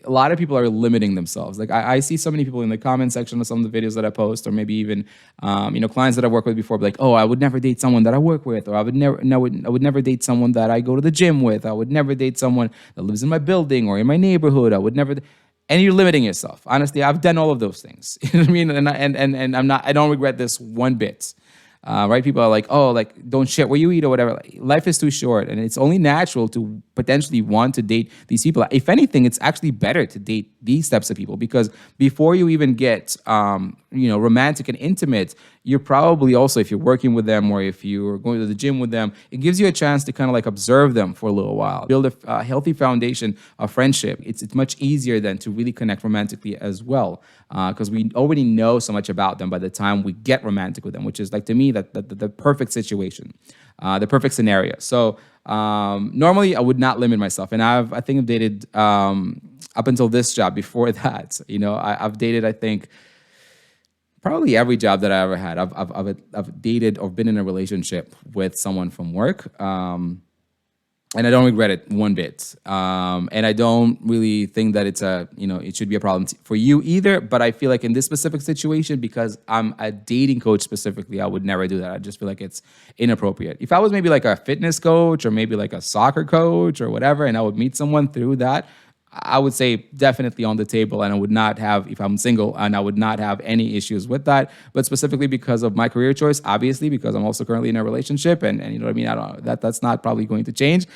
a lot of people are limiting themselves. Like I see so many people in the comment section of some of the videos that I post, or maybe even clients that I've worked with before, be like, oh, I would never date someone that I work with, or I would never date someone that I go to the gym with. I would never date someone that lives in my building or in my neighborhood. I would never. And you're limiting yourself. Honestly, I've done all of those things. You know what I mean? And I don't regret this one bit. Right? People are like, oh, like don't shit where you eat or whatever. Like, life is too short, and it's only natural to potentially want to date these people. If anything, it's actually better to date these types of people, because before you even get, romantic and intimate, you're probably also, if you're working with them or if you're going to the gym with them, it gives you a chance to kind of like observe them for a little while, build a healthy foundation of friendship. It's much easier than to really connect romantically as well, because we already know so much about them by the time we get romantic with them, which is like, to me, that the perfect situation, the perfect scenario. So normally I would not limit myself, and I think I've dated up until this job. Before that, I've dated, I think, probably every job that I ever had. I've dated or been in a relationship with someone from work, and I don't regret it one bit. And I don't really think that it should be a problem for you either. But I feel like in this specific situation, because I'm a dating coach specifically, I would never do that. I just feel like it's inappropriate. If I was maybe like a fitness coach or maybe like a soccer coach or whatever, and I would meet someone through that, I would say definitely on the table, and I would not have, if I'm single, and I would not have any issues with that. But specifically because of my career choice, obviously, because I'm also currently in a relationship, and you know what I mean, that's not probably going to change.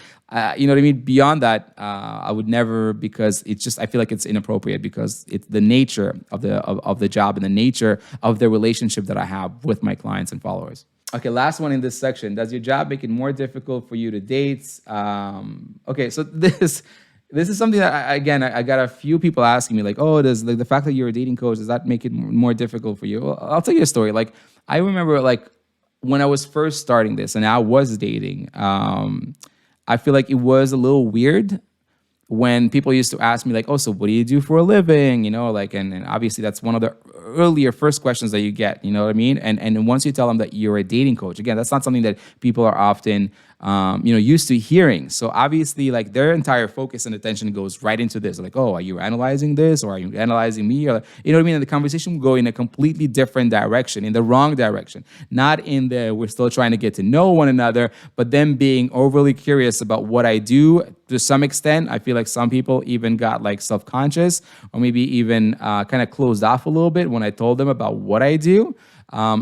You know what I mean? Beyond that, I would never, because it's just, I feel like it's inappropriate, because it's the nature of the job and the nature of the relationship that I have with my clients and followers. Okay, last one in this section. Does your job make it more difficult for you to date? Okay, so this This is something that again, I got a few people asking me like, "Oh, does like the fact that you're a dating coach, does that make it more difficult for you?" Well, I'll tell you a story. Like I remember like when I was first starting this and I was dating, I feel like it was a little weird when people used to ask me like, "Oh, so what do you do for a living?" You know, like, and obviously that's one of the earlier first questions that you get. You know what I mean? And once you tell them that you're a dating coach, again, that's not something that people are often used to hearing. So obviously, like their entire focus and attention goes right into this. Like, oh, are you analyzing this, or are you analyzing me, or you know what I mean? And the conversation will go in a completely different direction, in the wrong direction, not in the we're still trying to get to know one another, but them being overly curious about what I do. To some extent, I feel like some people even got like self-conscious or maybe even kind of closed off a little bit when I told them about what I do.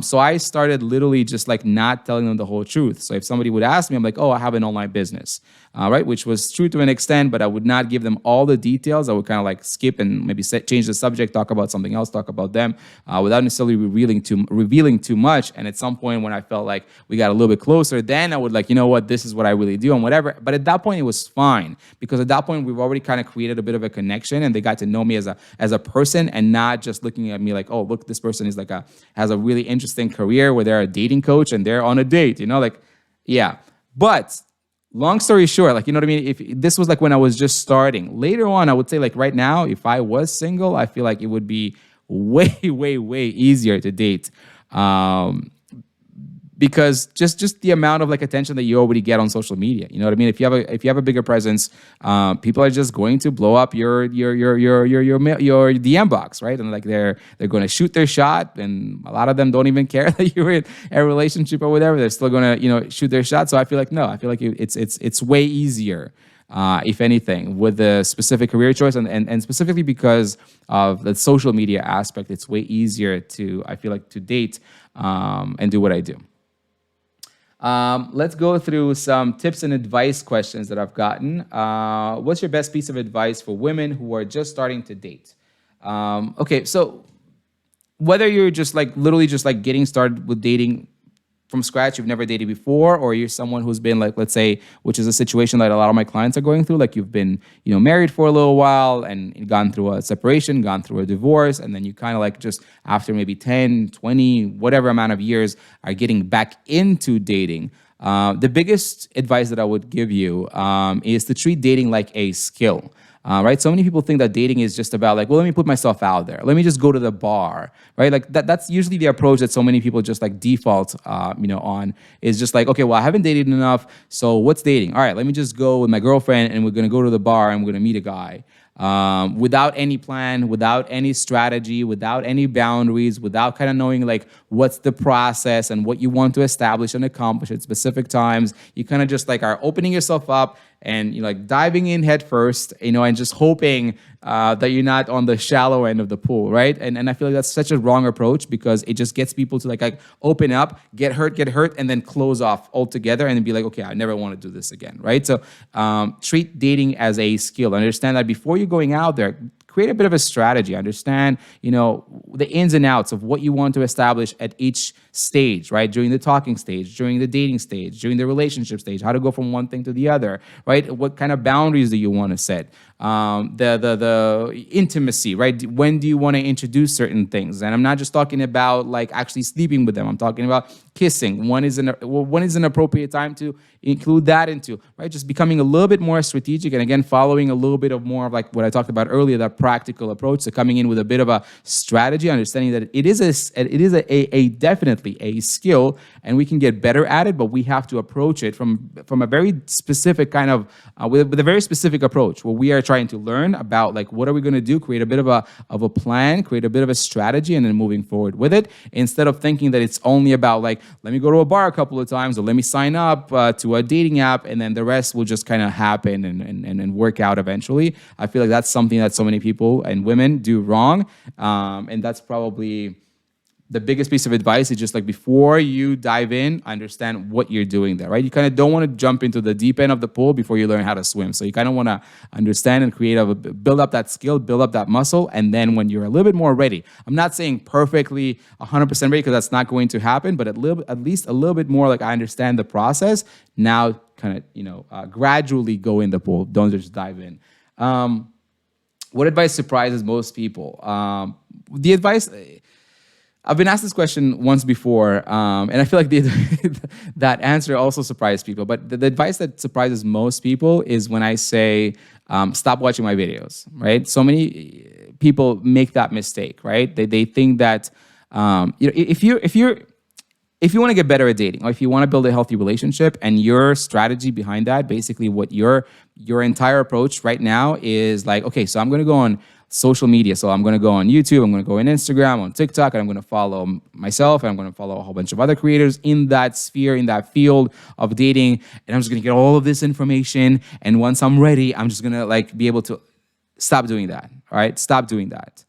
So I started literally just like not telling them the whole truth. So if somebody would ask me, I'm like, oh, I have an online business, right? Which was true to an extent, but I would not give them all the details. I would kind of like skip and maybe change the subject, talk about something else, talk about them, without necessarily revealing too much. And at some point when I felt like we got a little bit closer, then I would like, you know what, this is what I really do and whatever. But at that point it was fine because at that point we've already kind of created a bit of a connection and they got to know me as a person and not just looking at me like, oh, look, this person is like has a really interesting career where they're a dating coach and they're on a date, you know, like, yeah. But long story short, like, you know what I mean? If this was like when I was just starting, later on, I would say like right now, if I was single, I feel like it would be way, way, way easier to date. Because just the amount of like attention that you already get on social media, you know what I mean? If you have a bigger presence, people are just going to blow up your DM box, right? And like they're going to shoot their shot, and a lot of them don't even care that you're in a relationship or whatever. They're still going to shoot their shot. So I feel like no, I feel like it's way easier. If anything, with the specific career choice and specifically because of the social media aspect, it's way easier to, I feel like, to date and do what I do. Let's go through some tips and advice questions that I've gotten. What's your best piece of advice for women who are just starting to date? Okay, so whether you're just like literally just like getting started with dating from scratch, you've never dated before, or you're someone who's been like, let's say, which is a situation that a lot of my clients are going through, like you've been, married for a little while and gone through a separation, gone through a divorce, and then you kind of like just after maybe 10, 20, whatever amount of years are getting back into dating. The biggest advice that I would give you is to treat dating like a skill. Right? So many people think that dating is just about like, well, let me put myself out there. Let me just go to the bar, right? Like that's usually the approach that so many people just like default, on is just like, okay, well, I haven't dated enough. So what's dating? All right, let me just go with my girlfriend and we're going to go to the bar and we're going to meet a guy. Without any plan, without any strategy, without any boundaries, without kind of knowing like what's the process and what you want to establish and accomplish at specific times. You kind of just like are opening yourself up and you're like diving in head first, and just hoping that you're not on the shallow end of the pool, right? And I feel like that's such a wrong approach because it just gets people to like open up, get hurt, and then close off altogether and then be like, okay, I never want to do this again, right? So treat dating as a skill. Understand that before you're going out there, create a bit of a strategy. Understand, the ins and outs of what you want to establish at each stage, right? During the talking stage, during the dating stage, during the relationship stage, how to go from one thing to the other, right? What kind of boundaries do you want to set? The intimacy, right? When do you want to introduce certain things? And I'm not just talking about like actually sleeping with them. I'm talking about kissing. When is an appropriate time to include that into, right? Just becoming a little bit more strategic and again, following a little bit of more of like what I talked about earlier, that practical approach. So coming in with a bit of a strategy, understanding that it is a definitely a skill and we can get better at it, but we have to approach it from a very specific kind of, with a very specific approach where we are trying to learn about like, what are we going to do? Create a bit of a plan, create a bit of a strategy and then moving forward with it instead of thinking that it's only about like, let me go to a bar a couple of times or let me sign up to a dating app and then the rest will just kind of happen and work out eventually. I feel like that's something that so many people and women do wrong. And that's probably the biggest piece of advice is just like before you dive in, understand what you're doing there, right? You kind of don't want to jump into the deep end of the pool before you learn how to swim. So you kind of want to understand and build up that skill, build up that muscle. And then when you're a little bit more ready, I'm not saying perfectly 100% ready because that's not going to happen, but at least a little bit more like I understand the process. Now kind of, gradually go in the pool. Don't just dive in. What advice surprises most people? The advice, I've been asked this question once before, and I feel like that answer also surprised people. But the advice that surprises most people is when I say, stop watching my videos, right? So many people make that mistake, right? They think that, if you want to get better at dating, or if you want to build a healthy relationship, and your strategy behind that, basically what your entire approach right now is like, okay, so I'm going to go on social media. So I'm going to go on YouTube, I'm going to go on Instagram, on TikTok, and I'm going to follow myself, and I'm going to follow a whole bunch of other creators in that sphere, in that field of dating. And I'm just going to get all of this information. And once I'm ready, I'm just going to like be able to stop doing that. All right. Stop doing that.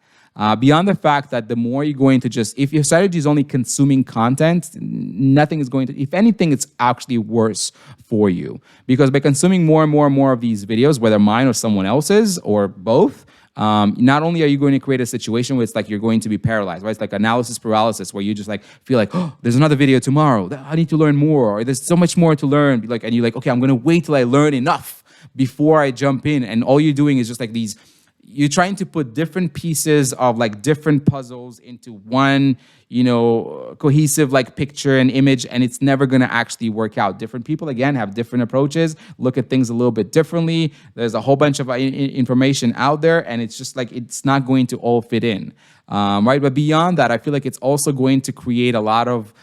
Beyond the fact that the more you're going to just, if your strategy is only consuming content, nothing is going to, if anything, it's actually worse for you. Because by consuming more and more and more of these videos, whether mine or someone else's or both, not only are you going to create a situation where it's like you're going to be paralyzed, right? It's like analysis paralysis, where you just like feel like, oh, there's another video tomorrow. I need to learn more, or there's so much more to learn. Like, and you're like, okay, I'm going to wait till I learn enough before I jump in. And all you're doing is just like these, you're trying to put different pieces of like different puzzles into one, cohesive like picture and image, and it's never going to actually work out. Different people, again, have different approaches, look at things a little bit differently. There's a whole bunch of information out there, and it's just like, it's not going to all fit in, right? But beyond that, I feel like it's also going to create a lot of,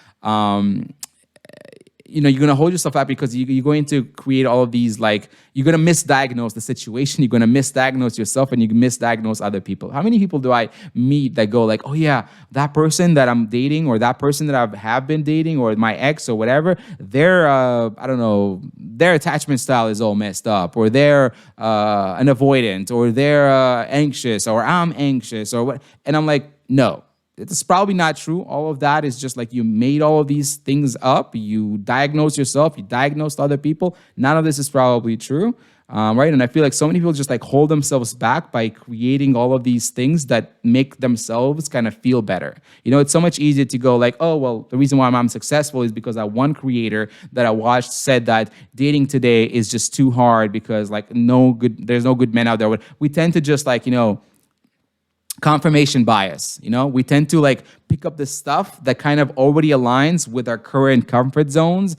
you're going to hold yourself out, because you're going to create all of these, like, you're going to misdiagnose the situation. You're going to misdiagnose yourself, and you misdiagnose other people. How many people do I meet that go like, oh yeah, that person that I'm dating, or that person that I have been dating, or my ex or whatever, their, I don't know, their attachment style is all messed up, or they're an avoidant, or they're anxious, or I'm anxious, or what. And I'm like, no. It's probably not true. All of that is just like you made all of these things up. You diagnose yourself. You diagnosed other people. None of this is probably true, right? And I feel like so many people just like hold themselves back by creating all of these things that make themselves kind of feel better. It's so much easier to go like, oh, well, the reason why I'm successful is because that one creator that I watched said that dating today is just too hard because like there's no good men out there. We tend to just like, confirmation bias. We tend to like pick up the stuff that kind of already aligns with our current comfort zones,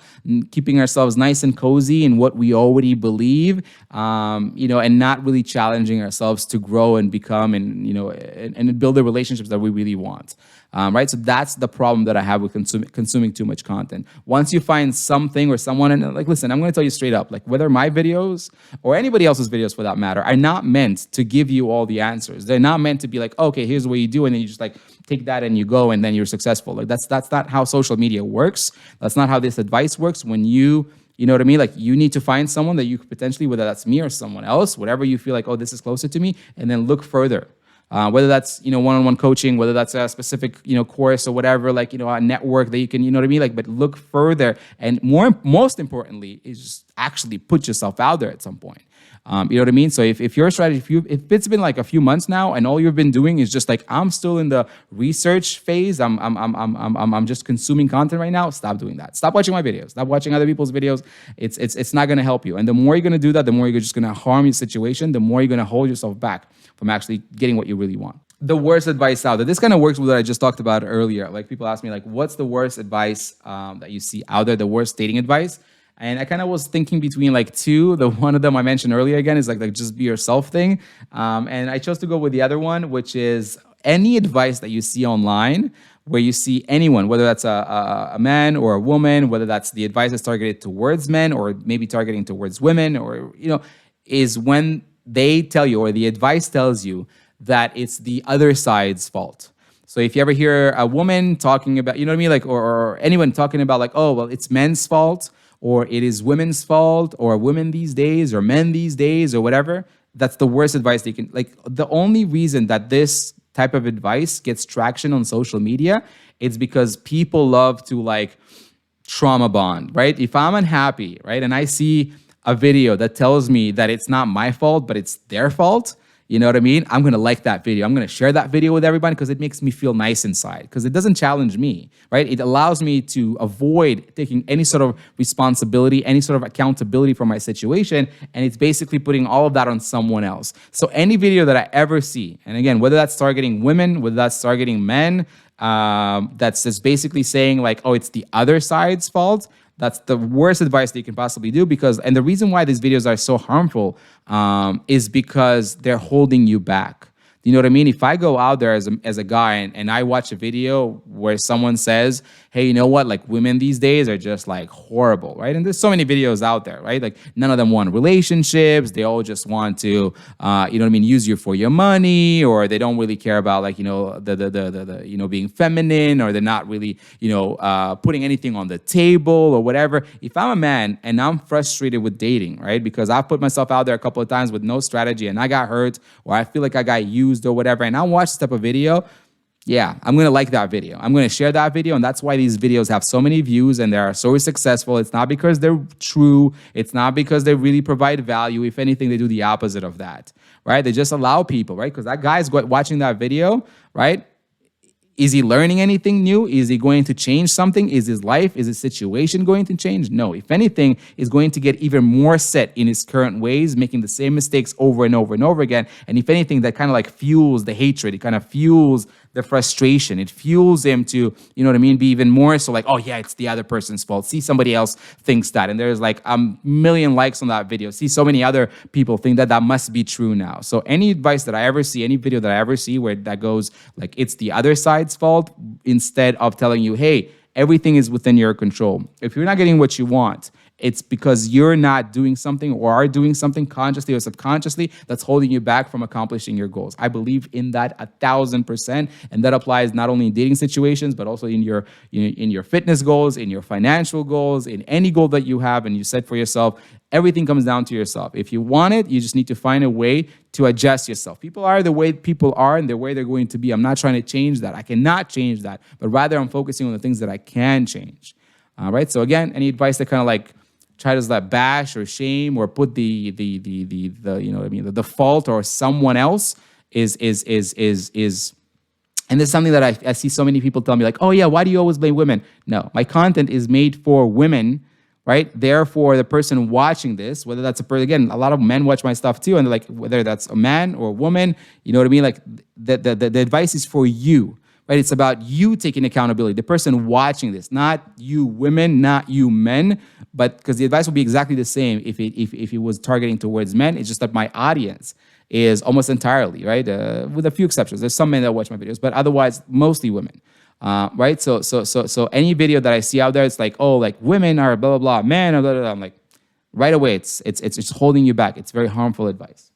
keeping ourselves nice and cozy in what we already believe, and not really challenging ourselves to grow and become and build the relationships that we really want. Right? So that's the problem that I have with consuming too much content. Once you find something or someone, and like, listen, I'm going to tell you straight up, like whether my videos or anybody else's videos for that matter are not meant to give you all the answers. They're not meant to be like, okay, here's what you do, and then you just like take that and you go and then you're successful. Like that's not how social media works. That's not how this advice works. When you know what I mean? Like you need to find someone that you could potentially, whether that's me or someone else, whatever you feel like, oh, this is closer to me, and then look further. Whether that's, one-on-one coaching, whether that's a specific, course or whatever, like, a network that you can, what I mean? Like, but look further. And most importantly is just actually put yourself out there at some point. You know what I mean? So if your strategy, if it's been like a few months now and all you've been doing is just like, I'm still in the research phase, I'm just consuming content right now, stop doing that. Stop watching my videos. Stop watching other people's videos. It's not going to help you. And the more you're going to do that, the more you're just going to harm your situation, the more you're going to hold yourself back from actually getting what you really want. The worst advice out there. This kind of works with what I just talked about earlier. Like people ask me like, what's the worst advice that you see out there, the worst dating advice? And I kind of was thinking between like two. The one of them I mentioned earlier again is like just be yourself thing. And I chose to go with the other one, which is any advice that you see online where you see anyone, whether that's a man or a woman, whether that's the advice that's targeted towards men or maybe targeting towards women, or, is when they tell you or the advice tells you that it's the other side's fault. So if you ever hear a woman talking about, like, or anyone talking about like, oh, well, it's men's fault, or it is women's fault, or women these days, or men these days, or whatever, that's the worst advice they can, like, the only reason that this type of advice gets traction on social media, it's because people love to like trauma bond, right? If I'm unhappy, right, and I see a video that tells me that it's not my fault, but it's their fault, You know what I mean? I'm gonna like that video. I'm gonna share that video with everybody because it makes me feel nice inside. Because it doesn't challenge me, right? It allows me to avoid taking any sort of responsibility, any sort of accountability for my situation, and it's basically putting all of that on someone else. So any video that I ever see, and again, whether that's targeting women, whether that's targeting men, that's just basically saying like, oh, it's the other side's fault. That's the worst advice that you can possibly do because, and the reason why these videos are so harmful is because they're holding you back. You know what I mean? If I go out there as a guy and I watch a video where someone says, hey, you know what? Like women these days are just like horrible, right? And there's so many videos out there, right? Like none of them want relationships. They all just want to, you know what I mean? Use you for your money, or they don't really care about like, you know, the you know, being feminine, or they're not really, you know, putting anything on the table or whatever. If I'm a man and I'm frustrated with dating, right? Because I've put myself out there a couple of times with no strategy and I got hurt, or I feel like I got used or whatever, and I watch this type of video, yeah, I'm going to like that video. I'm going to share that video, and that's why these videos have so many views and they are so successful. It's not because they're true. It's not because they really provide value. If anything, they do the opposite of that, right? They just allow people, right? Because that guy's watching that video, right? Is he learning anything new? Is he going to change something? Is his life, is his situation going to change? No. If anything, he's going to get even more set in his current ways, making the same mistakes over and over and over again. And if anything, that kind of like fuels the hatred. It kind of fuels the frustration. It fuels him to, you know what I mean, be even more so like, oh yeah, it's the other person's fault. See, somebody else thinks that. And there's like a million likes on that video. See, so many other people think that that must be true now. So any advice that I ever see, any video that I ever see where that goes like, it's the other side's fault, instead of telling you, hey, everything is within your control. If you're not getting what you want, it's because you're not doing something or are doing something consciously or subconsciously that's holding you back from accomplishing your goals. I believe in that 1,000%, and that applies not only in dating situations but also in your fitness goals, in your financial goals, in any goal that you have and you set for yourself. Everything comes down to yourself. If you want it, you just need to find a way to adjust yourself. People are the way people are and the way they're going to be. I'm not trying to change that. I cannot change that, but rather I'm focusing on the things that I can change. All right. So again, any advice that kind of like try to like bash or shame or put the you know what I mean, the fault or someone else is and this is something that I see so many people tell me like, oh yeah, why do you always blame women? No, my content is made for women, right? Therefore, the person watching this, whether that's a person, again, a lot of men watch my stuff too, and they're like, whether that's a man or a woman, you know what I mean? Like the advice is for you. Right? It's about you taking accountability, the person watching this, not you women, not you men, but because the advice will be exactly the same if it was targeting towards men. It's just that my audience is almost entirely, right? With a few exceptions. There's some men that watch my videos, but otherwise mostly women. Right? So any video that I see out there, it's like, oh, like women are blah, blah, blah, men are blah, blah, blah. I'm like, right away, it's holding you back. It's very harmful advice.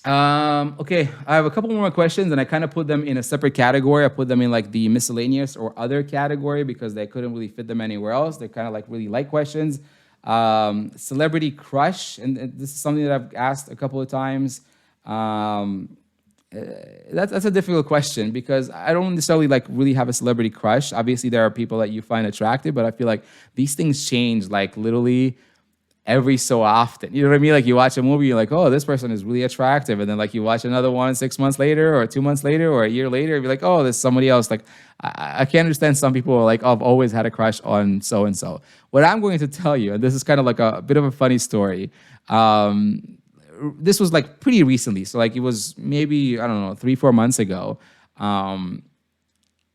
Okay, I have a couple more questions, and I kind of put them in a separate category. I put them in like the miscellaneous or other category because they couldn't really fit them anywhere else. They're kind of like really light questions. Celebrity crush, and this is something that I've asked a couple of times. That's a difficult question because I don't necessarily like really have a celebrity crush. Obviously, there are people that you find attractive, but I feel like these things change like literally every so often. You know what I mean? Like you watch a movie, you're like, oh, this person is really attractive. And then like you watch another one 6 months later or 2 months later or a year later, you're like, oh, there's somebody else. Like I can't understand some people are like, oh, I've always had a crush on so-and-so. What I'm going to tell you, and this is kind of like a bit of a funny story. This was like pretty recently. So like it was maybe, I don't know, 3-4 months ago.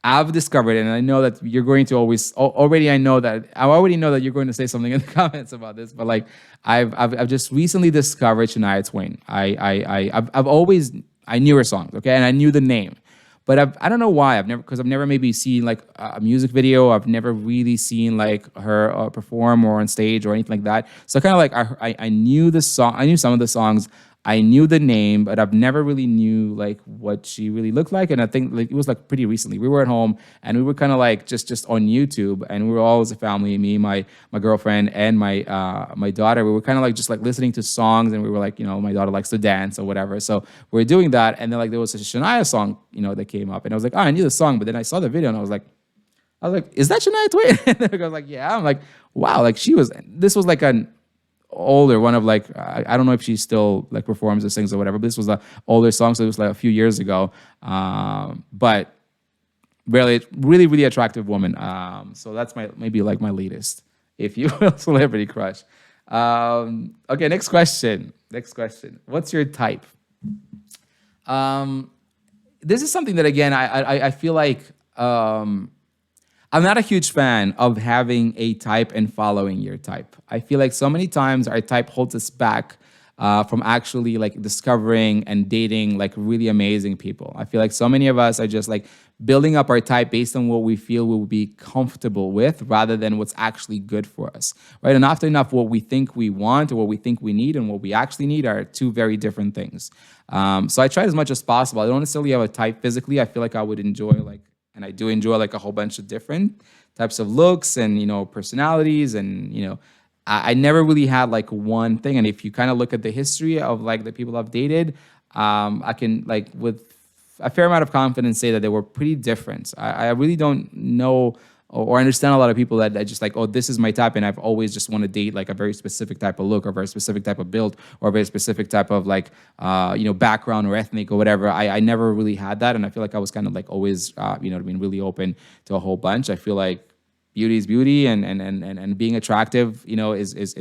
I've discovered, and I know that you're going to always I already know that you're going to say something in the comments about this, but like I've just recently discovered Shania Twain. I knew her songs, okay, and I knew the name, but I don't know why I've never maybe seen like a music video. I've never really seen like her perform or on stage or anything like that. So kind of like I knew the song, I knew some of the songs. I knew the name, but I've never really knew like what she really looked like. And I think like it was like pretty recently. We were at home and we were kind of like just on YouTube, and we were all as a family, me, my girlfriend, and my daughter. We were kind of like just like listening to songs, and we were like, you know, my daughter likes to dance or whatever. So we are doing that, and then like there was a Shania song, you know, that came up, and I was like, oh, I knew the song, but then I saw the video and I was like, is that Shania Twain? And I was like, yeah. I'm like, wow, like this was like an older, one of like I don't know if she still like performs or sings or whatever, but this was an older song, so it was like a few years ago. But really attractive woman. So that's my maybe like my latest, if you will, celebrity crush. Okay, next question. Next question. What's your type? This is something that again I feel like I'm not a huge fan of having a type and following your type. I feel like so many times our type holds us back from actually like discovering and dating like really amazing people. I feel like so many of us are just like building up our type based on what we feel we'll be comfortable with rather than what's actually good for us, right? And often enough, what we think we want or what we think we need and what we actually need are two very different things. So I try as much as possible. I don't necessarily have a type physically. I feel like I would enjoy like, and I do enjoy like a whole bunch of different types of looks and, you know, personalities and, you know, I never really had like one thing. And if you kind of look at the history of like the people I've dated, I can like with a fair amount of confidence say that they were pretty different. I really don't know or understand a lot of people that just like, oh, this is my type, and I've always just want to date like a very specific type of look or a very specific type of build or a very specific type of like, you know, background or ethnic or whatever. I never really had that, and I feel like I was kind of like always, you know what I mean, really open to a whole bunch. I feel like beauty is beauty, and being attractive, you know, is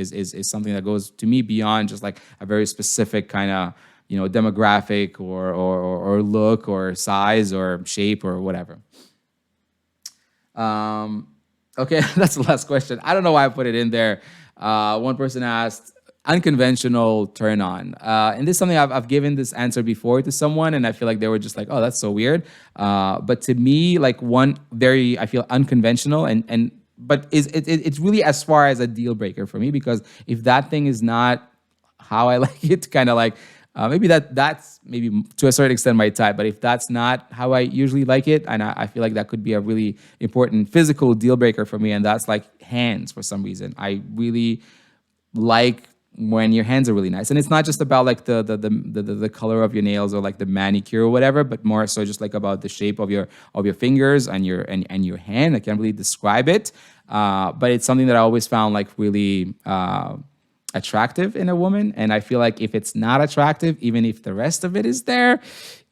something that goes to me beyond just like a very specific kind of, you know, demographic or look or size or shape or whatever. Okay, that's the last question. I don't know why I put it in there. One person asked, unconventional turn on. And this is something I've given this answer before to someone, and I feel like they were just like, oh, that's so weird. But to me, like one very, I feel unconventional but it's really as far as a deal breaker for me, because if that thing is not how I like it, kind of like, maybe that's maybe to a certain extent my type, but if that's not how I usually like it, and I feel like that could be a really important physical deal breaker for me, and that's like hands for some reason. I really like when your hands are really nice, and it's not just about like the color of your nails or like the manicure or whatever, but more so just like about the shape of your fingers and your hand. I can't really describe it, but it's something that I always found like really attractive in a woman. And I feel like if it's not attractive, even if the rest of it is there,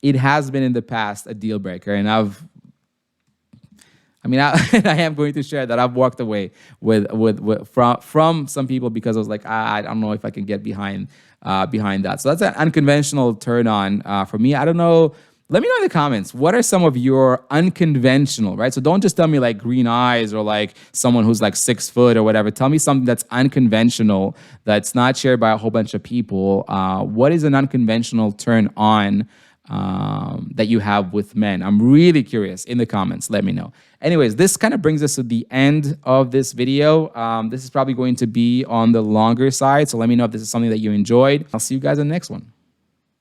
it has been in the past a deal breaker. And I am going to share that I've walked away from some people because I was like, I don't know if I can get behind that. So that's an unconventional turn on for me. I don't know. Let me know in the comments, what are some of your unconventional, right? So don't just tell me like green eyes or like someone who's like 6 foot or whatever. Tell me something that's unconventional, that's not shared by a whole bunch of people. What is an unconventional turn on that you have with men? I'm really curious. In the comments, let me know. Anyways, this kind of brings us to the end of this video. This is probably going to be on the longer side, so let me know if this is something that you enjoyed. I'll see you guys in the next one.